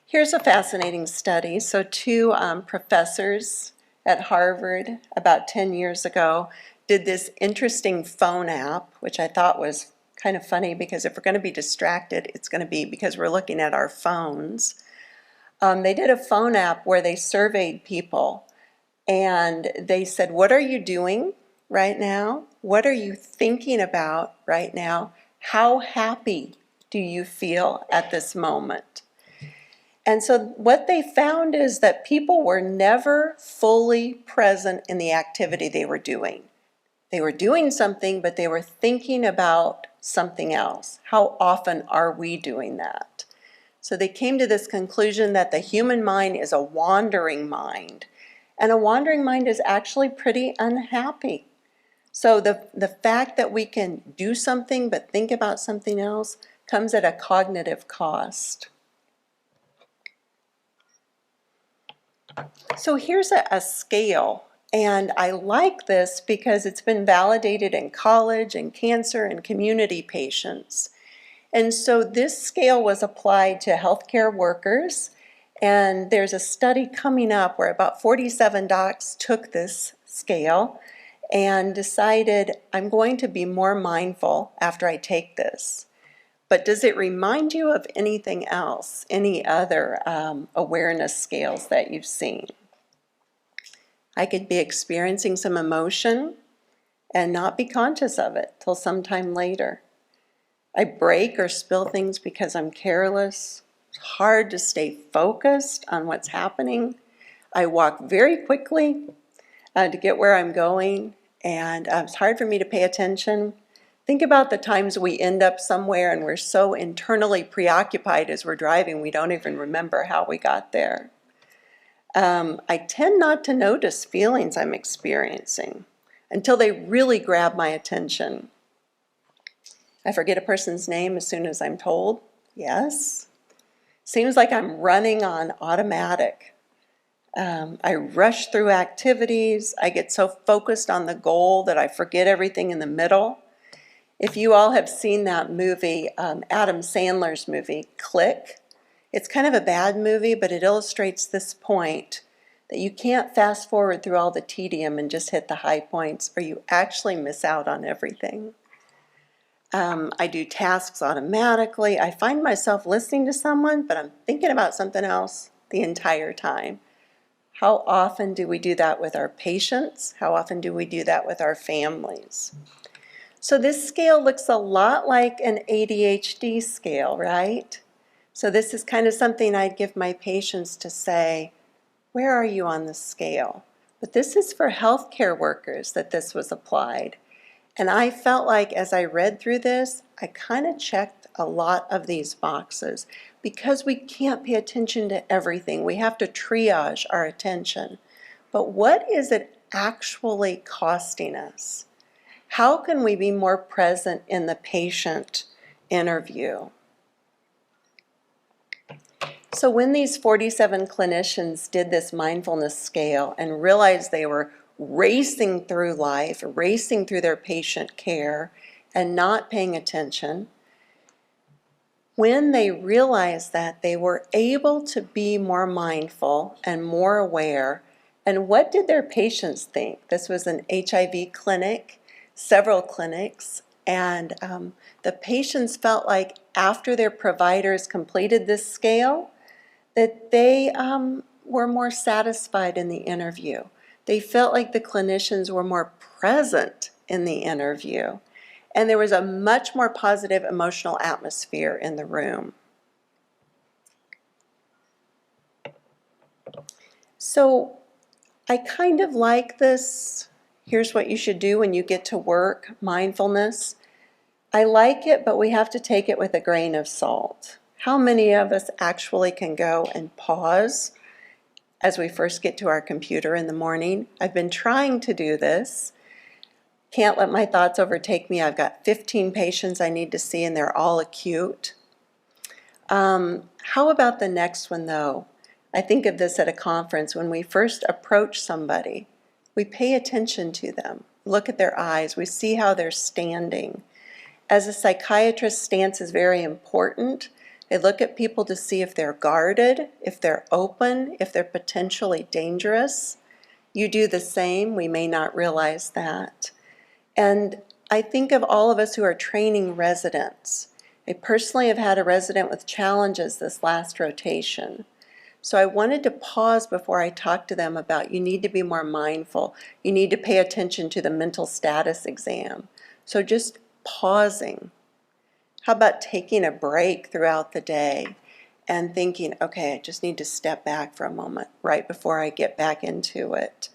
Here's a fascinating study. So two professors at Harvard about 10 years ago did this interesting phone app, which I thought was kind of funny because if we're going to be distracted, it's going to be because we're looking at our phones. They did a phone app where they surveyed people and they said, what are you doing right now? What are you thinking about right now? How happy do you feel at this moment? And so what they found is that people were never fully present in the activity they were doing. They were doing something, but they were thinking about something else. How often are we doing that? So they came to this conclusion that the human mind is a wandering mind, and a wandering mind is actually pretty unhappy. So the fact that we can do something but think about something else comes at a cognitive cost. So here's a scale, and I like this because it's been validated in college and cancer and community patients. And so this scale was applied to healthcare workers, and there's a study coming up where about 47 docs took this scale and decided, I'm going to be more mindful after I take this. But does it remind you of anything else, any other awareness scales that you've seen? I could be experiencing some emotion and not be conscious of it till sometime later. I break or spill things because I'm careless. It's hard to stay focused on what's happening. I walk very quickly to get where I'm going, and it's hard for me to pay attention. Think about the times we end up somewhere and we're so internally preoccupied as we're driving we don't even remember how we got there. I tend not to notice feelings I'm experiencing until they really grab my attention. I forget a person's name as soon as I'm told. Yes. Seems like I'm running on automatic. I rush through activities. I get so focused on the goal that I forget everything in the middle. If you all have seen that movie, Adam Sandler's movie, Click, it's kind of a bad movie, but it illustrates this point that you can't fast forward through all the tedium and just hit the high points, or you actually miss out on everything. I do tasks automatically. I find myself listening to someone, but I'm thinking about something else the entire time. How often do we do that with our patients? How often do we do that with our families? So this scale looks a lot like an ADHD scale, right? So this is kind of something I'd give my patients to say, where are you on the scale? But this is for healthcare workers that this was applied. And I felt like as I read through this, I kind of checked a lot of these boxes because we can't pay attention to everything. We have to triage our attention. But what is it actually costing us? How can we be more present in the patient interview? So when these 47 clinicians did this mindfulness scale and realized they were racing through life, racing through their patient care, and not paying attention. When they realized that, they were able to be more mindful and more aware. And what did their patients think? This was an HIV clinic, several clinics, and the patients felt like after their providers completed this scale, that they were more satisfied in the interview. They felt like the clinicians were more present in the interview. And there was a much more positive emotional atmosphere in the room. So I kind of like this, here's what you should do when you get to work, mindfulness. I like it, but we have to take it with a grain of salt. How many of us actually can go and pause as we first get to our computer in the morning? I've been trying to do this. Can't let my thoughts overtake me. I've got 15 patients I need to see, and they're all acute. How about the next one, though? I think of this at a conference. When we first approach somebody, we pay attention to them, look at their eyes, we see how they're standing. As a psychiatrist, stance is very important. They look at people to see if they're guarded, if they're open, if they're potentially dangerous. You do the same. We may not realize that. And I think of all of us who are training residents. I personally have had a resident with challenges this last rotation. So I wanted to pause before I talk to them about you need to be more mindful. You need to pay attention to the mental status exam. So just pausing. How about taking a break throughout the day and thinking, okay, I just need to step back for a moment right before I get back into it.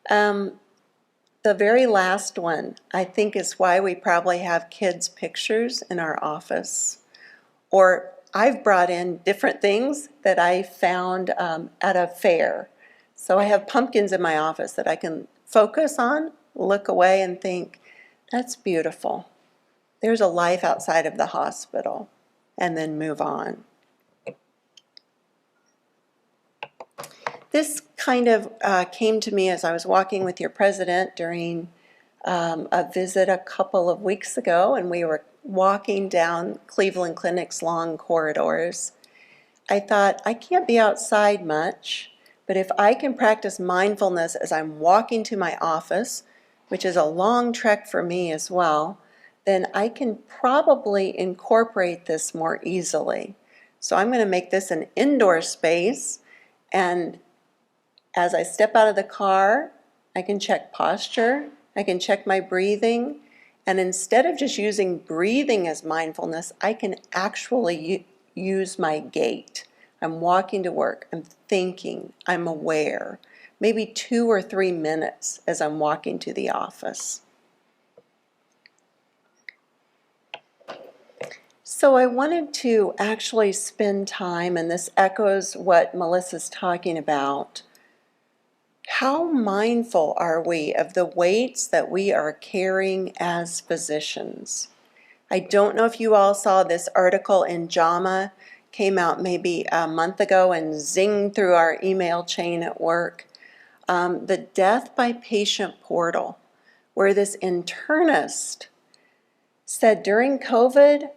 The very last one, I think, is why we probably have kids' pictures in our office. Or I've brought in different things that I found at a fair. So I have pumpkins in my office that I can focus on, look away and think, that's beautiful. There's a life outside of the hospital, and then move on. This kind of came to me as I was walking with your president during a visit a couple of weeks ago, and we were walking down Cleveland Clinic's long corridors. I thought, I can't be outside much, but if I can practice mindfulness as I'm walking to my office, which is a long trek for me as well, then I can probably incorporate this more easily. So I'm going to make this an indoor space, and as I step out of the car, I can check posture, I can check my breathing, and instead of just using breathing as mindfulness, I can actually use my gait. I'm walking to work, I'm thinking, I'm aware. Maybe 2 or 3 minutes as I'm walking to the office. So I wanted to actually spend time, and this echoes what Melissa's talking about. How mindful are we of the weights that we are carrying as physicians? I don't know if you all saw this article in JAMA, came out maybe a month ago and zinged through our email chain at work. The death by patient portal, where this internist said during COVID,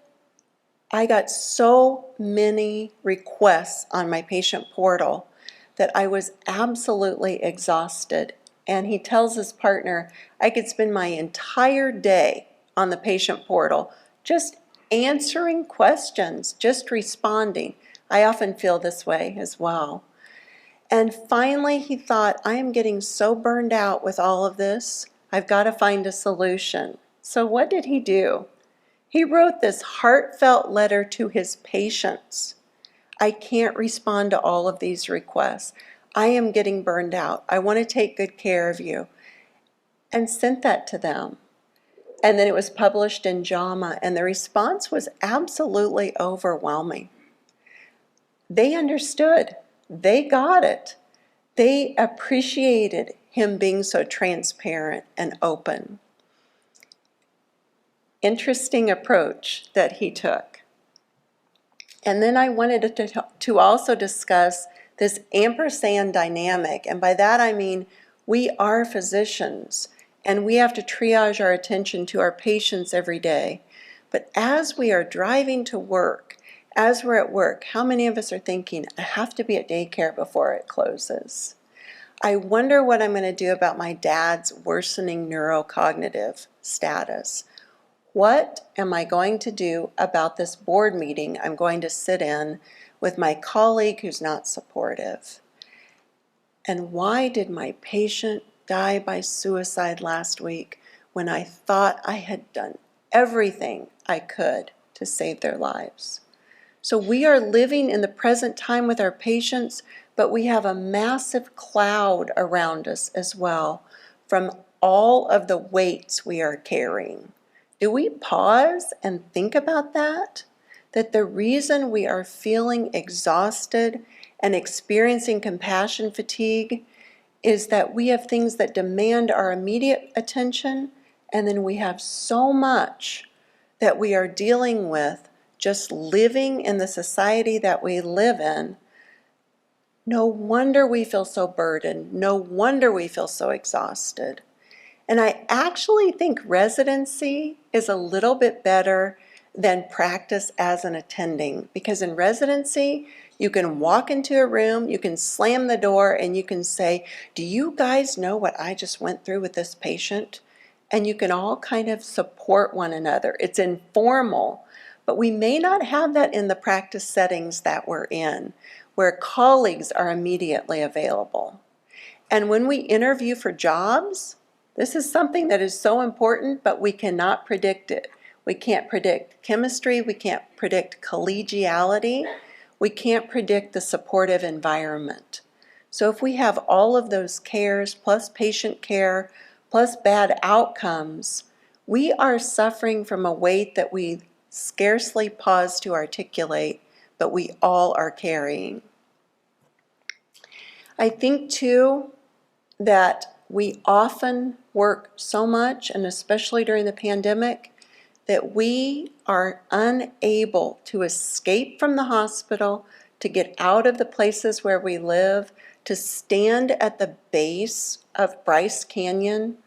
I got so many requests on my patient portal that I was absolutely exhausted. And he tells his partner, I could spend my entire day on the patient portal just answering questions, just responding. I often feel this way as well. And finally he thought, I am getting so burned out with all of this, I've got to find a solution. So what did he do? He wrote this heartfelt letter to his patients. I can't respond to all of these requests. I am getting burned out. I want to take good care of you. And sent that to them. And then it was published in JAMA, and the response was absolutely overwhelming. They understood. They got it. They appreciated him being so transparent and open. Interesting approach that he took. And then I wanted to also discuss this ampersand dynamic, and by that I mean We are physicians, and we have to triage our attention to our patients every day. But as we are driving to work, as we're at work, how many of us are thinking, I have to be at daycare before it closes? I wonder what I'm going to do about my dad's worsening neurocognitive status. What am I going to do about this board meeting I'm going to sit in with my colleague who's not supportive? And why did my patient die by suicide last week when I thought I had done everything I could to save their lives? So we are living in the present time with our patients, but we have a massive cloud around us as well from all of the weights we are carrying. Do we pause and think about that? That the reason we are feeling exhausted and experiencing compassion fatigue is that we have things that demand our immediate attention, and then we have so much that we are dealing with just living in the society that we live in. No wonder we feel so burdened. No wonder we feel so exhausted. And I actually think residency is a little bit better than practice as an attending, because in residency, you can walk into a room, you can slam the door, and you can say, do you guys know what I just went through with this patient? And you can all kind of support one another. It's informal, but we may not have that in the practice settings that we're in, where colleagues are immediately available. And when we interview for jobs, this is something that is so important, but we cannot predict it. We can't predict chemistry, we can't predict collegiality, we can't predict the supportive environment. So if we have all of those cares, plus patient care, plus bad outcomes, we are suffering from a weight that we scarcely pause to articulate, but we all are carrying. I think too that we often work so much, and especially during the pandemic, that we are unable to escape from the hospital, to get out of the places where we live, to stand at the base of Bryce Canyon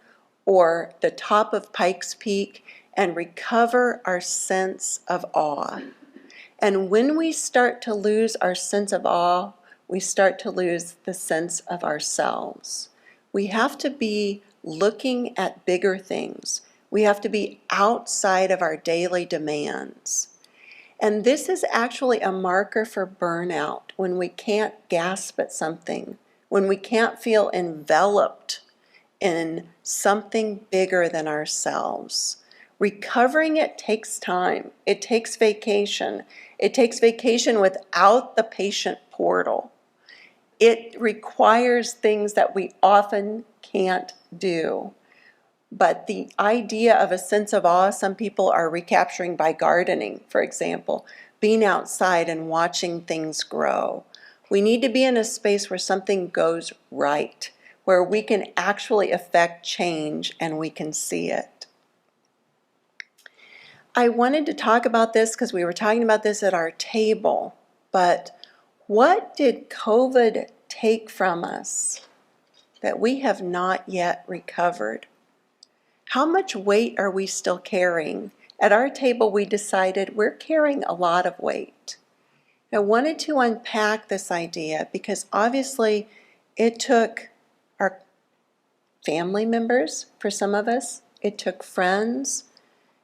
or the top of Pikes Peak and recover our sense of awe. And when we start to lose our sense of awe, we start to lose the sense of ourselves. We have to be looking at bigger things. We have to be outside of our daily demands. And this is actually a marker for burnout, when we can't gasp at something, when we can't feel enveloped in something bigger than ourselves. Recovering it takes time. It takes vacation. It takes vacation without the patient portal. It requires things that we often can't do. But the idea of a sense of awe, some people are recapturing by gardening, for example, being outside and watching things grow. We need to be in a space where something goes right, where we can actually affect change and we can see it. I wanted to talk about this because we were talking about this at our table, but what did COVID take from us that we have not yet recovered? How much weight are we still carrying? At our table, we decided we're carrying a lot of weight. I wanted to unpack this idea because obviously it took our family members, for some of us, it took friends,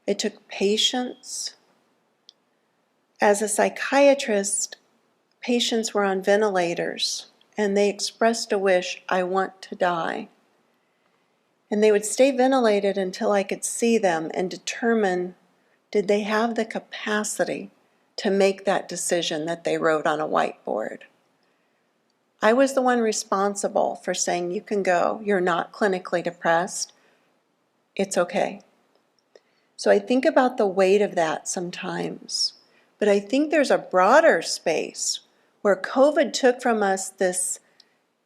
it took patients. As a psychiatrist, patients were on ventilators and they expressed a wish, I want to die. And they would stay ventilated until I could see them and determine, did they have the capacity to make that decision that they wrote on a whiteboard? I was the one responsible for saying, you can go, you're not clinically depressed, it's okay. So I think about the weight of that sometimes, but I think there's a broader space where COVID took from us this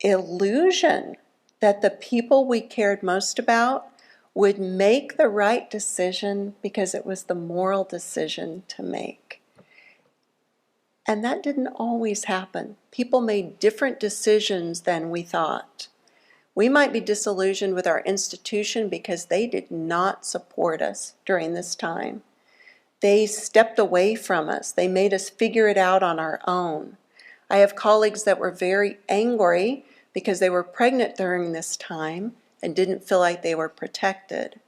illusion that the people we cared most about would make the right decision because it was the moral decision to make. And that didn't always happen. People made different decisions than we thought. We might be disillusioned with our institution because they did not support us during this time. They stepped away from us. They made us figure it out on our own. I have colleagues that were very angry because they were pregnant during this time and didn't feel like they were protected.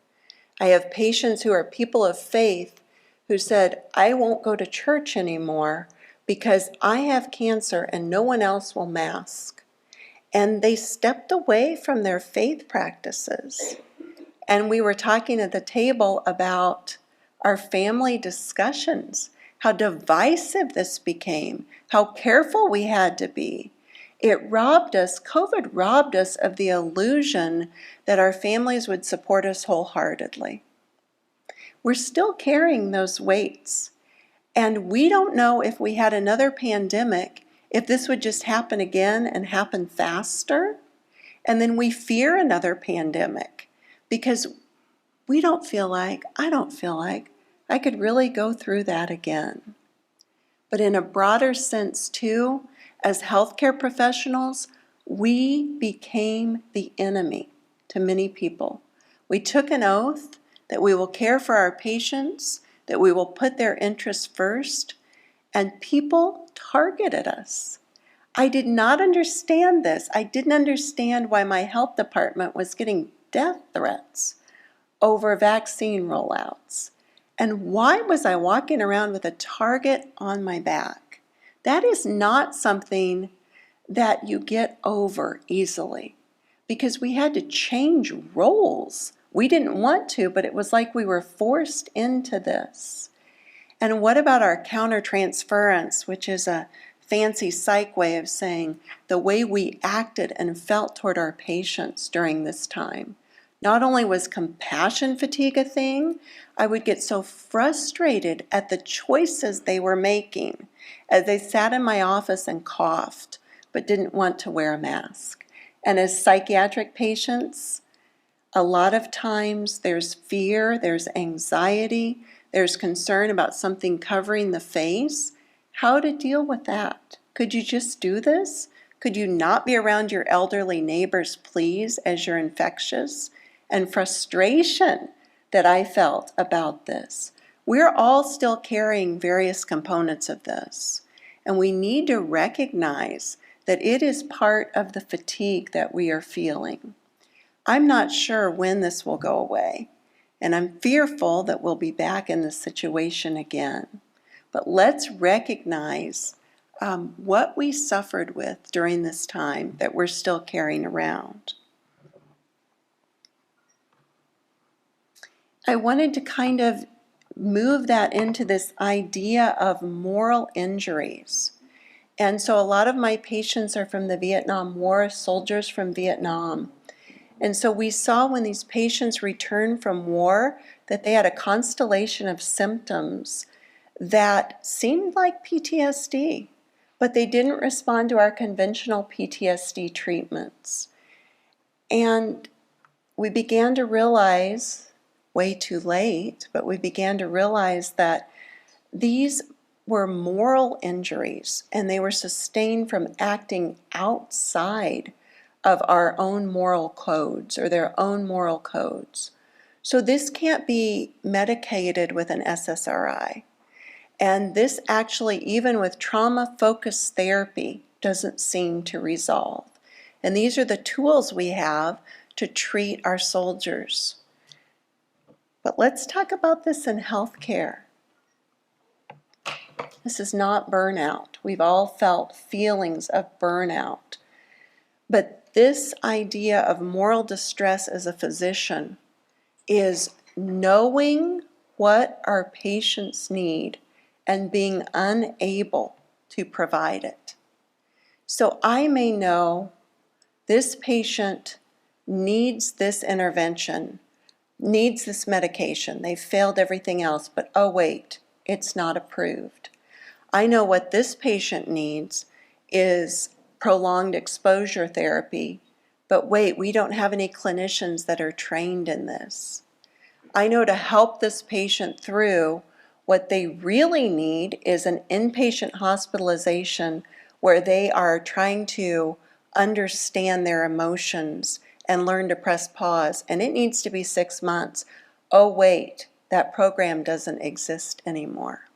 I have patients who are people of faith who said, I won't go to church anymore because I have cancer and no one else will mask. And they stepped away from their faith practices. And we were talking at the table about our family discussions, how divisive this became, how careful we had to be. COVID robbed us of the illusion that our families would support us wholeheartedly. We're still carrying those weights. And we don't know if we had another pandemic, if this would just happen again and happen faster. And then we fear another pandemic because I don't feel like I could really go through that again. But in a broader sense too, as healthcare professionals, we became the enemy to many people. We took an oath that we will care for our patients, that we will put their interests first, and people targeted us. I did not understand this. I didn't understand why my health department was getting death threats over vaccine rollouts. And why was I walking around with a target on my back? That is not something that you get over easily because we had to change roles. We didn't want to, but it was like we were forced into this. And what about our countertransference, which is a fancy psych way of saying the way we acted and felt toward our patients during this time? Not only was compassion fatigue a thing, I would get so frustrated at the choices they were making as they sat in my office and coughed but didn't want to wear a mask. And as psychiatric patients, a lot of times there's fear, there's anxiety, there's concern about something covering the face. How to deal with that? Could you just do this? Could you not be around your elderly neighbors, please, as you're infectious? And frustration that I felt about this. We're all still carrying various components of this, and we need to recognize that it is part of the fatigue that we are feeling. I'm not sure when this will go away, and I'm fearful that we'll be back in this situation again. But let's recognize what we suffered with during this time that we're still carrying around. I wanted to kind of move that into this idea of moral injuries. And so a lot of my patients are from the Vietnam War, soldiers from Vietnam. And so we saw when these patients returned from war that they had a constellation of symptoms that seemed like PTSD, but they didn't respond to our conventional PTSD treatments. And we began to realize, way too late, but we began to realize that these were moral injuries and they were sustained from acting outside of our own moral codes or their own moral codes. So this can't be medicated with an SSRI. And this actually, even with trauma-focused therapy, doesn't seem to resolve. And these are the tools we have to treat our soldiers. But let's talk about this in healthcare. This is not burnout. We've all felt feelings of burnout. But this idea of moral distress as a physician is knowing what our patients need and being unable to provide it. So I may know this patient needs this intervention, needs this medication. They've failed everything else, but oh wait, it's not approved. I know what this patient needs is prolonged exposure therapy, but wait, we don't have any clinicians that are trained in this. I know to help this patient through, what they really need is an inpatient hospitalization where they are trying to understand their emotions and learn to press pause, and it needs to be 6 months. Oh, wait, that program doesn't exist anymore.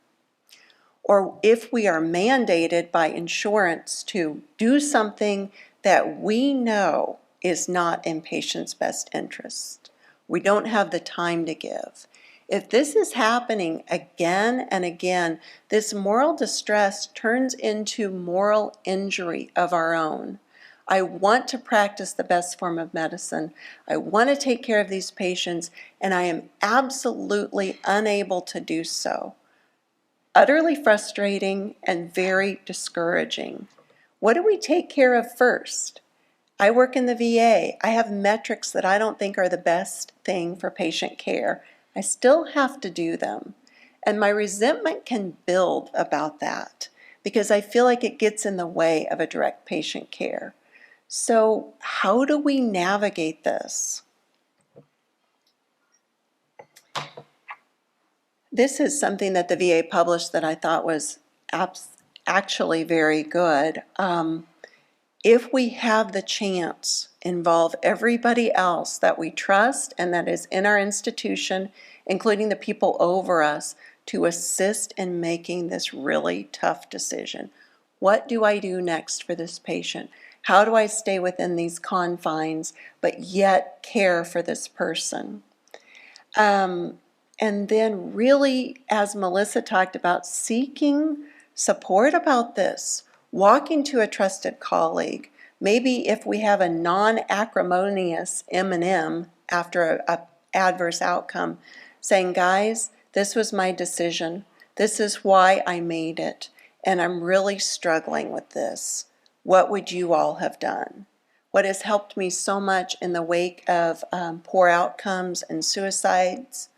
Or if we are mandated by insurance to do something that we know is not in patients' best interest, we don't have the time to give. If this is happening again and again, this moral distress turns into moral injury of our own. I want to practice the best form of medicine. I want to take care of these patients, and I am absolutely unable to do so. Utterly frustrating and very discouraging. What do we take care of first? I work in the VA. I have metrics that I don't think are the best thing for patient care. I still have to do them. And my resentment can build about that because I feel like it gets in the way of a direct patient care. So how do we navigate this? This is something that the VA published that I thought was actually very good. If we have the chance, involve everybody else that we trust and that is in our institution, including the people over us, to assist in making this really tough decision. What do I do next for this patient? How do I stay within these confines but yet care for this person? And then really, as Melissa talked about, seeking support about this, walking to a trusted colleague. Maybe if we have a non-acrimonious M&M after an adverse outcome, saying, guys, this was my decision. This is why I made it, and I'm really struggling with this. What would you all have done? What has helped me so much in the wake of poor outcomes and suicides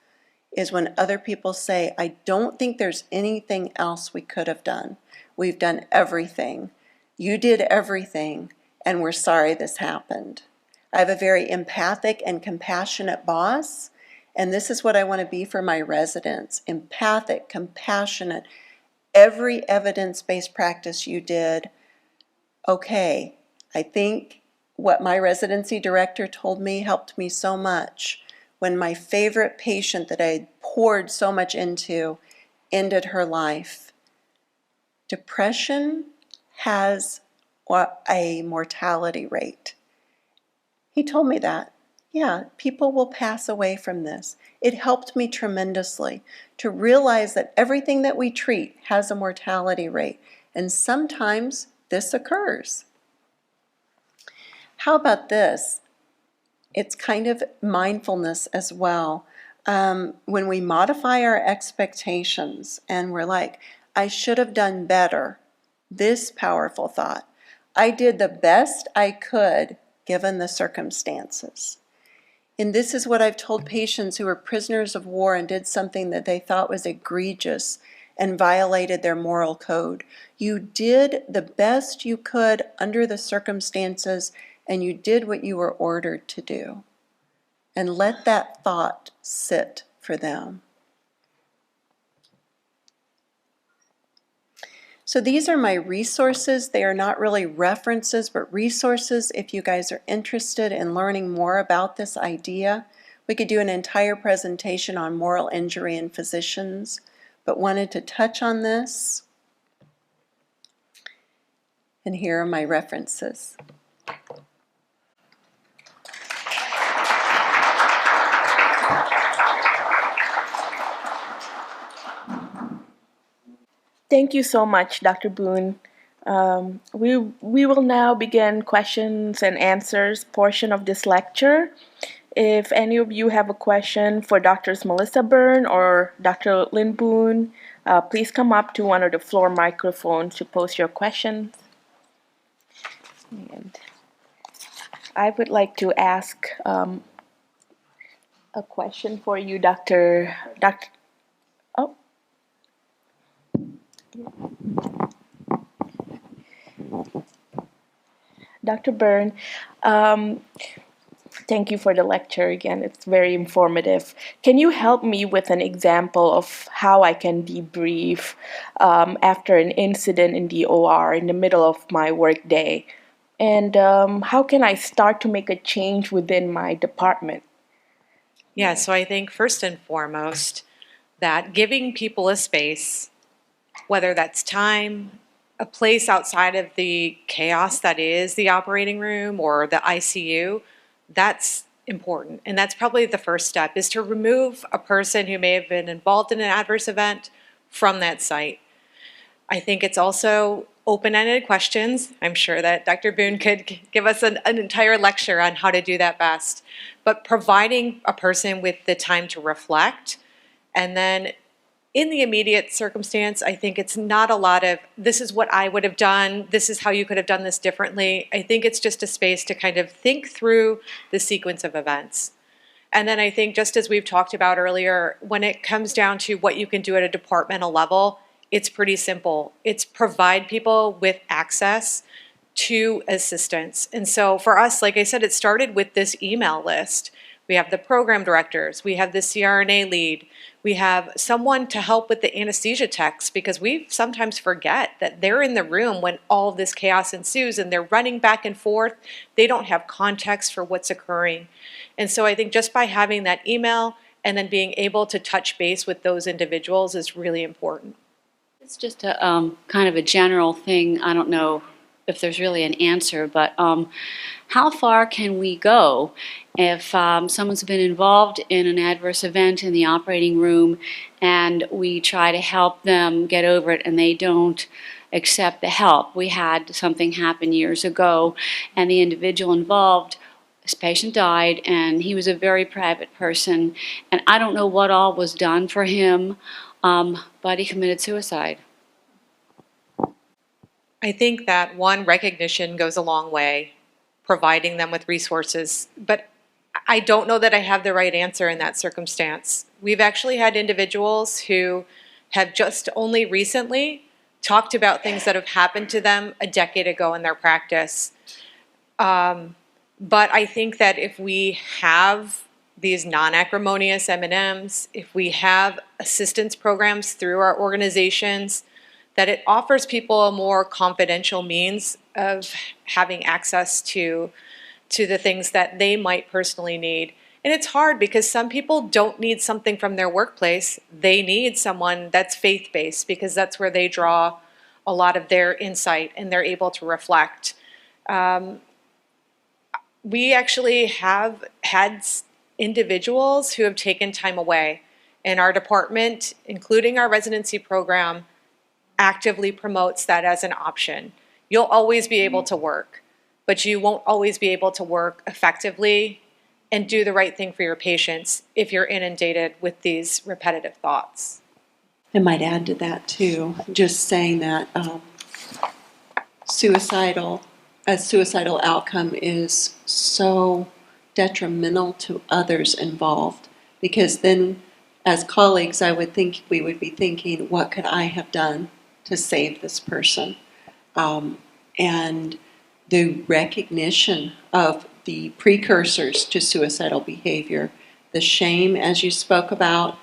is when other people say, I don't think there's anything else we could have done. We've done everything. You did everything, and we're sorry this happened. I have a very empathic and compassionate boss, and this is what I want to be for my residents. Empathic, compassionate, every evidence-based practice you did. Okay, I think what my residency director told me helped me so much. When my favorite patient that I had poured so much into ended her life. Depression has a mortality rate. He told me that. Yeah, people will pass away from this. It helped me tremendously to realize that everything that we treat has a mortality rate, and sometimes this occurs. How about this? It's kind of mindfulness as well. When we modify our expectations and we're like, I should have done better, this powerful thought, I did the best I could given the circumstances. And this is what I've told patients who were prisoners of war and did something that they thought was egregious and violated their moral code. You did the best you could under the circumstances, and you did what you were ordered to do. And let that thought sit for them. So these are my resources. They are not really references, but resources if you guys are interested in learning more about this idea. We could do an entire presentation on moral injury in physicians, but wanted to touch on this. And here are my references. Thank you so much, Dr. Boone. We will now begin questions and answers portion of this lecture. If any of you have a question for Drs. Melissa Byrne or Dr. Lynn Boone, please come up to one of the floor microphones to post your questions. And I would like to ask a question for you, Dr. Oh. Dr. Byrne, thank you for the lecture again. It's very informative. Can you help me with an example of how I can debrief after an incident in the OR in the middle of my work day? And how can I start to make a change within my department? Yeah, so I think first and foremost that giving people a space, whether that's time, a place outside of the chaos that is the operating room or the ICU, that's important. And that's probably the first step, is to remove a person who may have been involved in an adverse event from that site. I think it's also open-ended questions. I'm sure that Dr. Boone could give us an entire lecture on how to do that best. But providing a person with the time to reflect, and then in the immediate circumstance, I think it's not a lot of, this is what I would have done, this is how you could have done this differently. I think it's just a space to kind of think through the sequence of events. And then I think, just as we've talked about earlier, when it comes down to what you can do at a departmental level, it's pretty simple. It's provide people with access to assistance. And so for us, like I said, it started with this email list. We have the program directors, we have the CRNA lead, we have someone to help with the anesthesia techs, because we sometimes forget that they're in the room when all of this chaos ensues and they're running back and forth. They don't have context for what's occurring. And so I think just by having that email and then being able to touch base with those individuals is really important. It's just a kind of a general thing. I don't know if there's really an answer, but how far can we go if someone's been involved in an adverse event in the operating room and we try to help them get over it and they don't accept the help? We had something happen years ago, and the individual involved, this patient died, and he was a very private person, and I don't know what all was done for him, but he committed suicide. I think that one, recognition goes a long way, providing them with resources, but I don't know that I have the right answer in that circumstance. We've actually had individuals who have just only recently talked about things that have happened to them a decade ago in their practice. But I think that if we have these non-acrimonious M&Ms, if we have assistance programs through our organizations, that it offers people a more confidential means of having access to the things that they might personally need. And it's hard because some people don't need something from their workplace. They need someone that's faith-based, because that's where they draw a lot of their insight and they're able to reflect. We actually have had individuals who have taken time away, and our department, including our residency program, actively promotes that as an option. You'll always be able to work, but you won't always be able to work effectively and do the right thing for your patients if you're inundated with these repetitive thoughts. I might add to that too, just saying that a suicidal outcome is so detrimental to others involved, because then as colleagues I would think we would be thinking, what could I have done to save this person? And the recognition of the precursors to suicidal behavior, the shame, as you spoke about,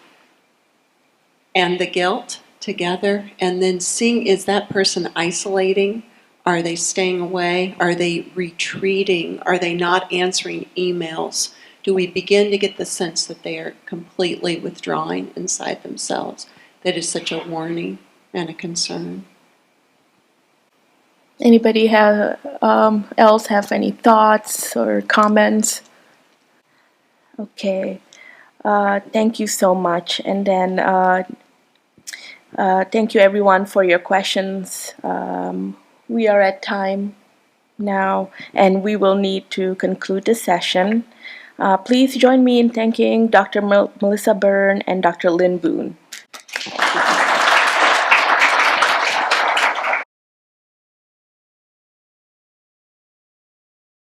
and the guilt together, and then seeing, is that person isolating? Are they staying away? Are they retreating? Are they not answering emails? Do we begin to get the sense that they are completely withdrawing inside themselves? That is such a warning and a concern. Anybody else have any thoughts or comments? Okay. Thank you so much. And then thank you everyone for your questions. We are at time now, and we will need to conclude the session. Please join me in thanking Dr. Melissa Byrne and Dr. Lynn Boone.